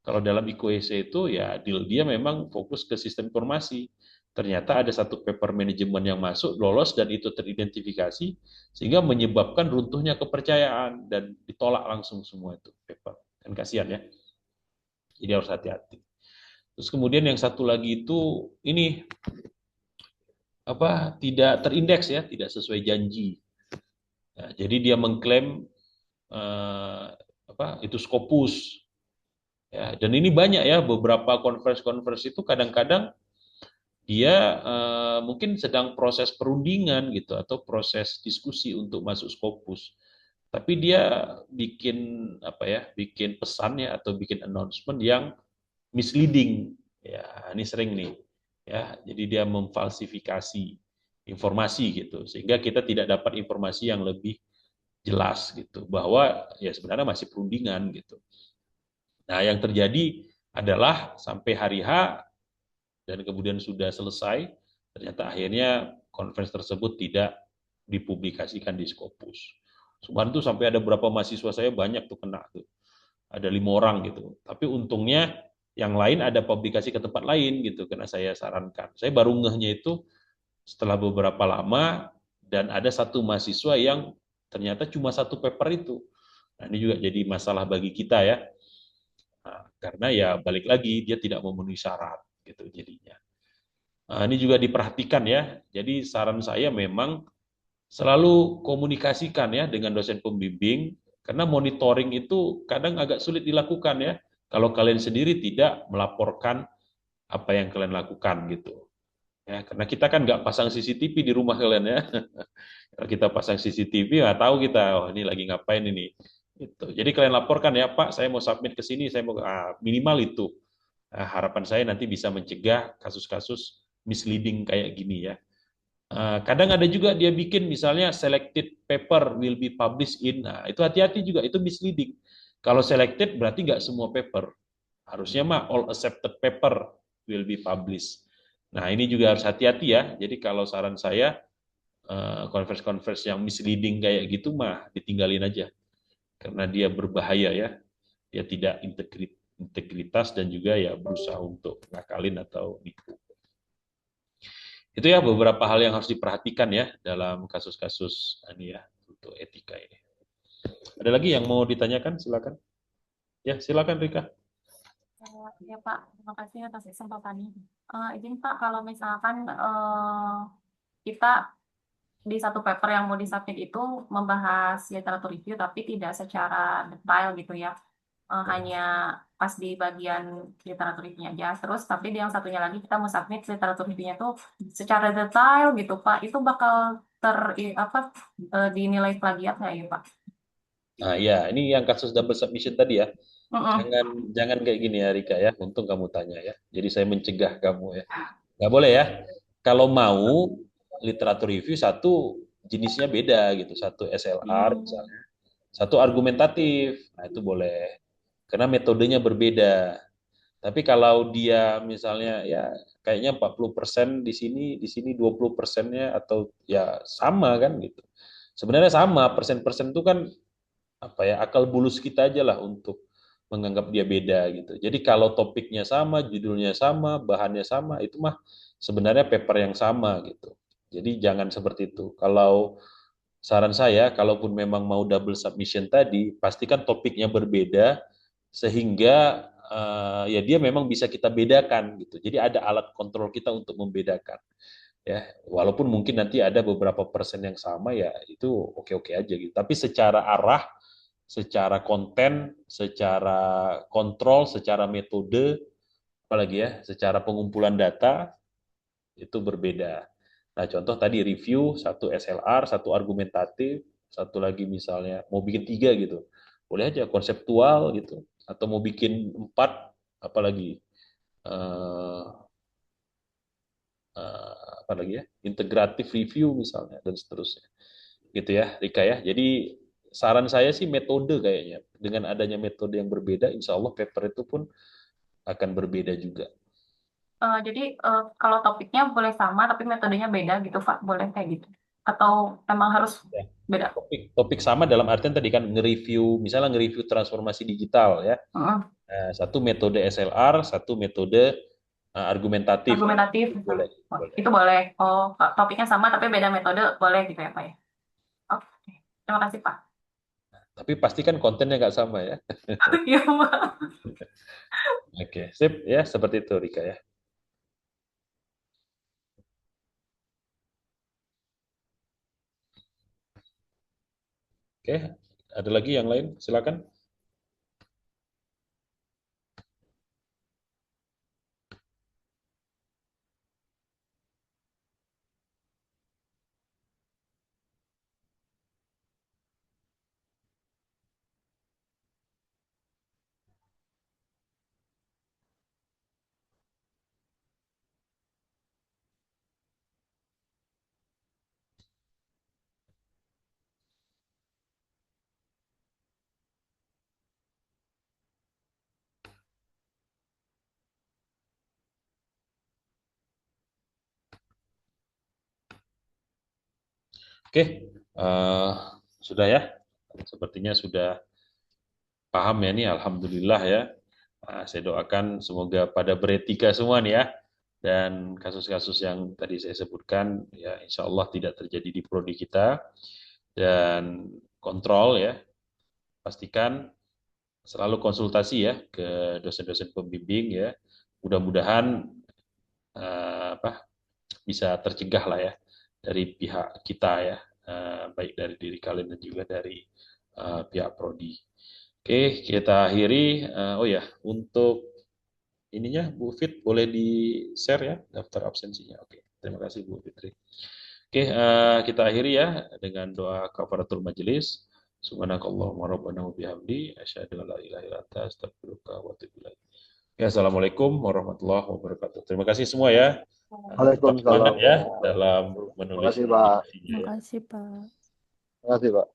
kalau dalam IQEC itu ya deal dia memang fokus ke sistem informasi. Ternyata ada satu paper manajemen yang masuk, lolos dan itu teridentifikasi, sehingga menyebabkan runtuhnya kepercayaan dan ditolak langsung semua itu paper. Kan kasihan ya. Jadi harus hati-hati. Terus kemudian yang satu lagi itu ini tidak terindeks ya, tidak sesuai janji. Nah, jadi dia mengklaim itu Scopus. Ya, dan ini banyak ya beberapa konferensi itu kadang-kadang dia mungkin sedang proses perundingan gitu atau proses diskusi untuk masuk Scopus. Tapi dia bikin pesannya atau bikin announcement yang misleading. Ya, ini sering nih. Ya, jadi dia memfalsifikasi informasi gitu sehingga kita tidak dapat informasi yang lebih jelas gitu bahwa ya sebenarnya masih perundingan gitu. Nah, yang terjadi adalah sampai hari H dan kemudian sudah selesai, ternyata akhirnya konferensi tersebut tidak dipublikasikan di Scopus. Kemarin tuh sampai ada beberapa mahasiswa saya banyak tuh kena tuh. Ada 5 orang gitu. Tapi untungnya yang lain ada publikasi ke tempat lain gitu karena saya sarankan. Saya baru ngehnya itu setelah beberapa lama dan ada satu mahasiswa yang ternyata cuma satu paper itu. Nah, ini juga jadi masalah bagi kita ya. Nah, karena ya balik lagi dia tidak memenuhi syarat gitu jadinya. Nah, ini juga diperhatikan ya. Jadi saran saya memang selalu komunikasikan ya dengan dosen pembimbing karena monitoring itu kadang agak sulit dilakukan ya kalau kalian sendiri tidak melaporkan apa yang kalian lakukan gitu. Ya, karena kita kan nggak pasang CCTV di rumah kalian ya. Kalau kita pasang CCTV, nggak tahu kita, oh ini lagi ngapain ini. Itu. Jadi kalian laporkan ya, Pak, saya mau submit ke sini, saya mau minimal itu. Nah, harapan saya nanti bisa mencegah kasus-kasus misleading kayak gini ya. Kadang ada juga dia bikin misalnya selected paper will be published in, nah itu hati-hati juga, itu misleading. Kalau selected berarti nggak semua paper. Harusnya mah all accepted paper will be published. Nah ini juga harus hati-hati ya. Jadi kalau saran saya, conference-conference yang misleading kayak gitu mah ditinggalin aja. Karena dia berbahaya ya. Dia tidak integritas dan juga ya berusaha untuk ngakalin atau nipu. Itu ya beberapa hal yang harus diperhatikan ya dalam kasus-kasus ini ya untuk etika ini. Ada lagi yang mau ditanyakan? Silakan. Ya, silakan Rika. Ya Pak, terima kasih atas kesempatannya. Izin Pak, kalau misalkan kita di satu paper yang mau disubmit itu membahas literatur review tapi tidak secara detail gitu ya. Hanya pas di bagian literatur review-nya aja. Terus tapi di yang satunya lagi kita mau submit literatur review-nya tuh secara detail gitu Pak. Itu bakal dinilai plagiat nggak ya Pak? Nah, ya, ini yang kasus double submission tadi ya. Mm-mm. Jangan kayak gini ya Rika ya. Untung kamu tanya ya. Jadi saya mencegah kamu ya. Nggak boleh ya. Kalau mau literatur review satu jenisnya beda gitu. Satu SLR misalnya. Satu argumentatif. Nah, itu boleh. Karena metodenya berbeda. Tapi kalau dia misalnya ya kayaknya 40% di sini 20%-nya atau ya sama kan gitu. Sebenarnya sama, persen-persen itu kan apa ya akal bulus kita aja lah untuk menganggap dia beda gitu. Jadi kalau topiknya sama, judulnya sama, bahannya sama, itu mah sebenarnya paper yang sama gitu. Jadi jangan seperti itu. Kalau saran saya, kalaupun memang mau double submission tadi, pastikan topiknya berbeda sehingga ya dia memang bisa kita bedakan gitu. Jadi ada alat kontrol kita untuk membedakan ya. Walaupun mungkin nanti ada beberapa persen yang sama ya itu oke-oke aja gitu. Tapi secara arah, secara konten, secara kontrol, secara metode, apalagi ya, secara pengumpulan data itu berbeda. Nah, contoh tadi review, satu SLR, satu argumentatif, satu lagi misalnya mau bikin 3 gitu. Boleh aja konseptual gitu. Atau mau bikin 4, apalagi eh, apa lagi ya, integratif review misalnya, dan seterusnya. Gitu ya, Rika ya. Jadi saran saya sih metode kayaknya. Dengan adanya metode yang berbeda, insya Allah paper itu pun akan berbeda juga. Jadi kalau topiknya boleh sama tapi metodenya beda gitu Pak, boleh kayak gitu? Atau emang harus Ya. beda? Topik sama dalam artian tadi kan nge-review, misalnya nge-review transformasi digital ya. Heeh. Nah, satu metode SLR, satu metode argumentatif. Argumentatif Boleh, oh, boleh. itu boleh. Oh, topiknya sama tapi beda metode boleh gitu ya Pak ya? Oke, terima kasih Pak. Tapi pastikan kontennya nggak sama ya. Iya Pak. Oke, sip ya, seperti itu Rika ya. Oke, ada lagi yang lain? Silakan. Oke, sudah ya. Sepertinya sudah paham ya nih, alhamdulillah ya. Nah, saya doakan semoga pada beretika semua nih ya dan kasus-kasus yang tadi saya sebutkan ya insya Allah tidak terjadi di prodi kita, dan kontrol ya, pastikan selalu konsultasi ya ke dosen-dosen pembimbing ya, mudah-mudahan bisa tercegah lah ya dari pihak kita ya, baik dari diri kalian dan juga dari pihak prodi. Oke, kita akhiri. Oh ya, untuk ininya Bu Fit boleh di-share ya daftar absensinya. Oke, terima kasih Bu Fitri. Oke, kita akhiri ya dengan doa kafaratul majelis. Subhanakallahumma rabbana wa bihamdi asyhadu an la ilaha illa anta astaghfiruka wa atubu ilaik. Ya, assalamualaikum warahmatullahi wabarakatuh. Terima kasih semua ya. Tetap semangat Waalaikumsalam. ya dalam Terima menulis kasih, Pak. skripsinya ya. Makasih, Pak. Terima kasih, Pak.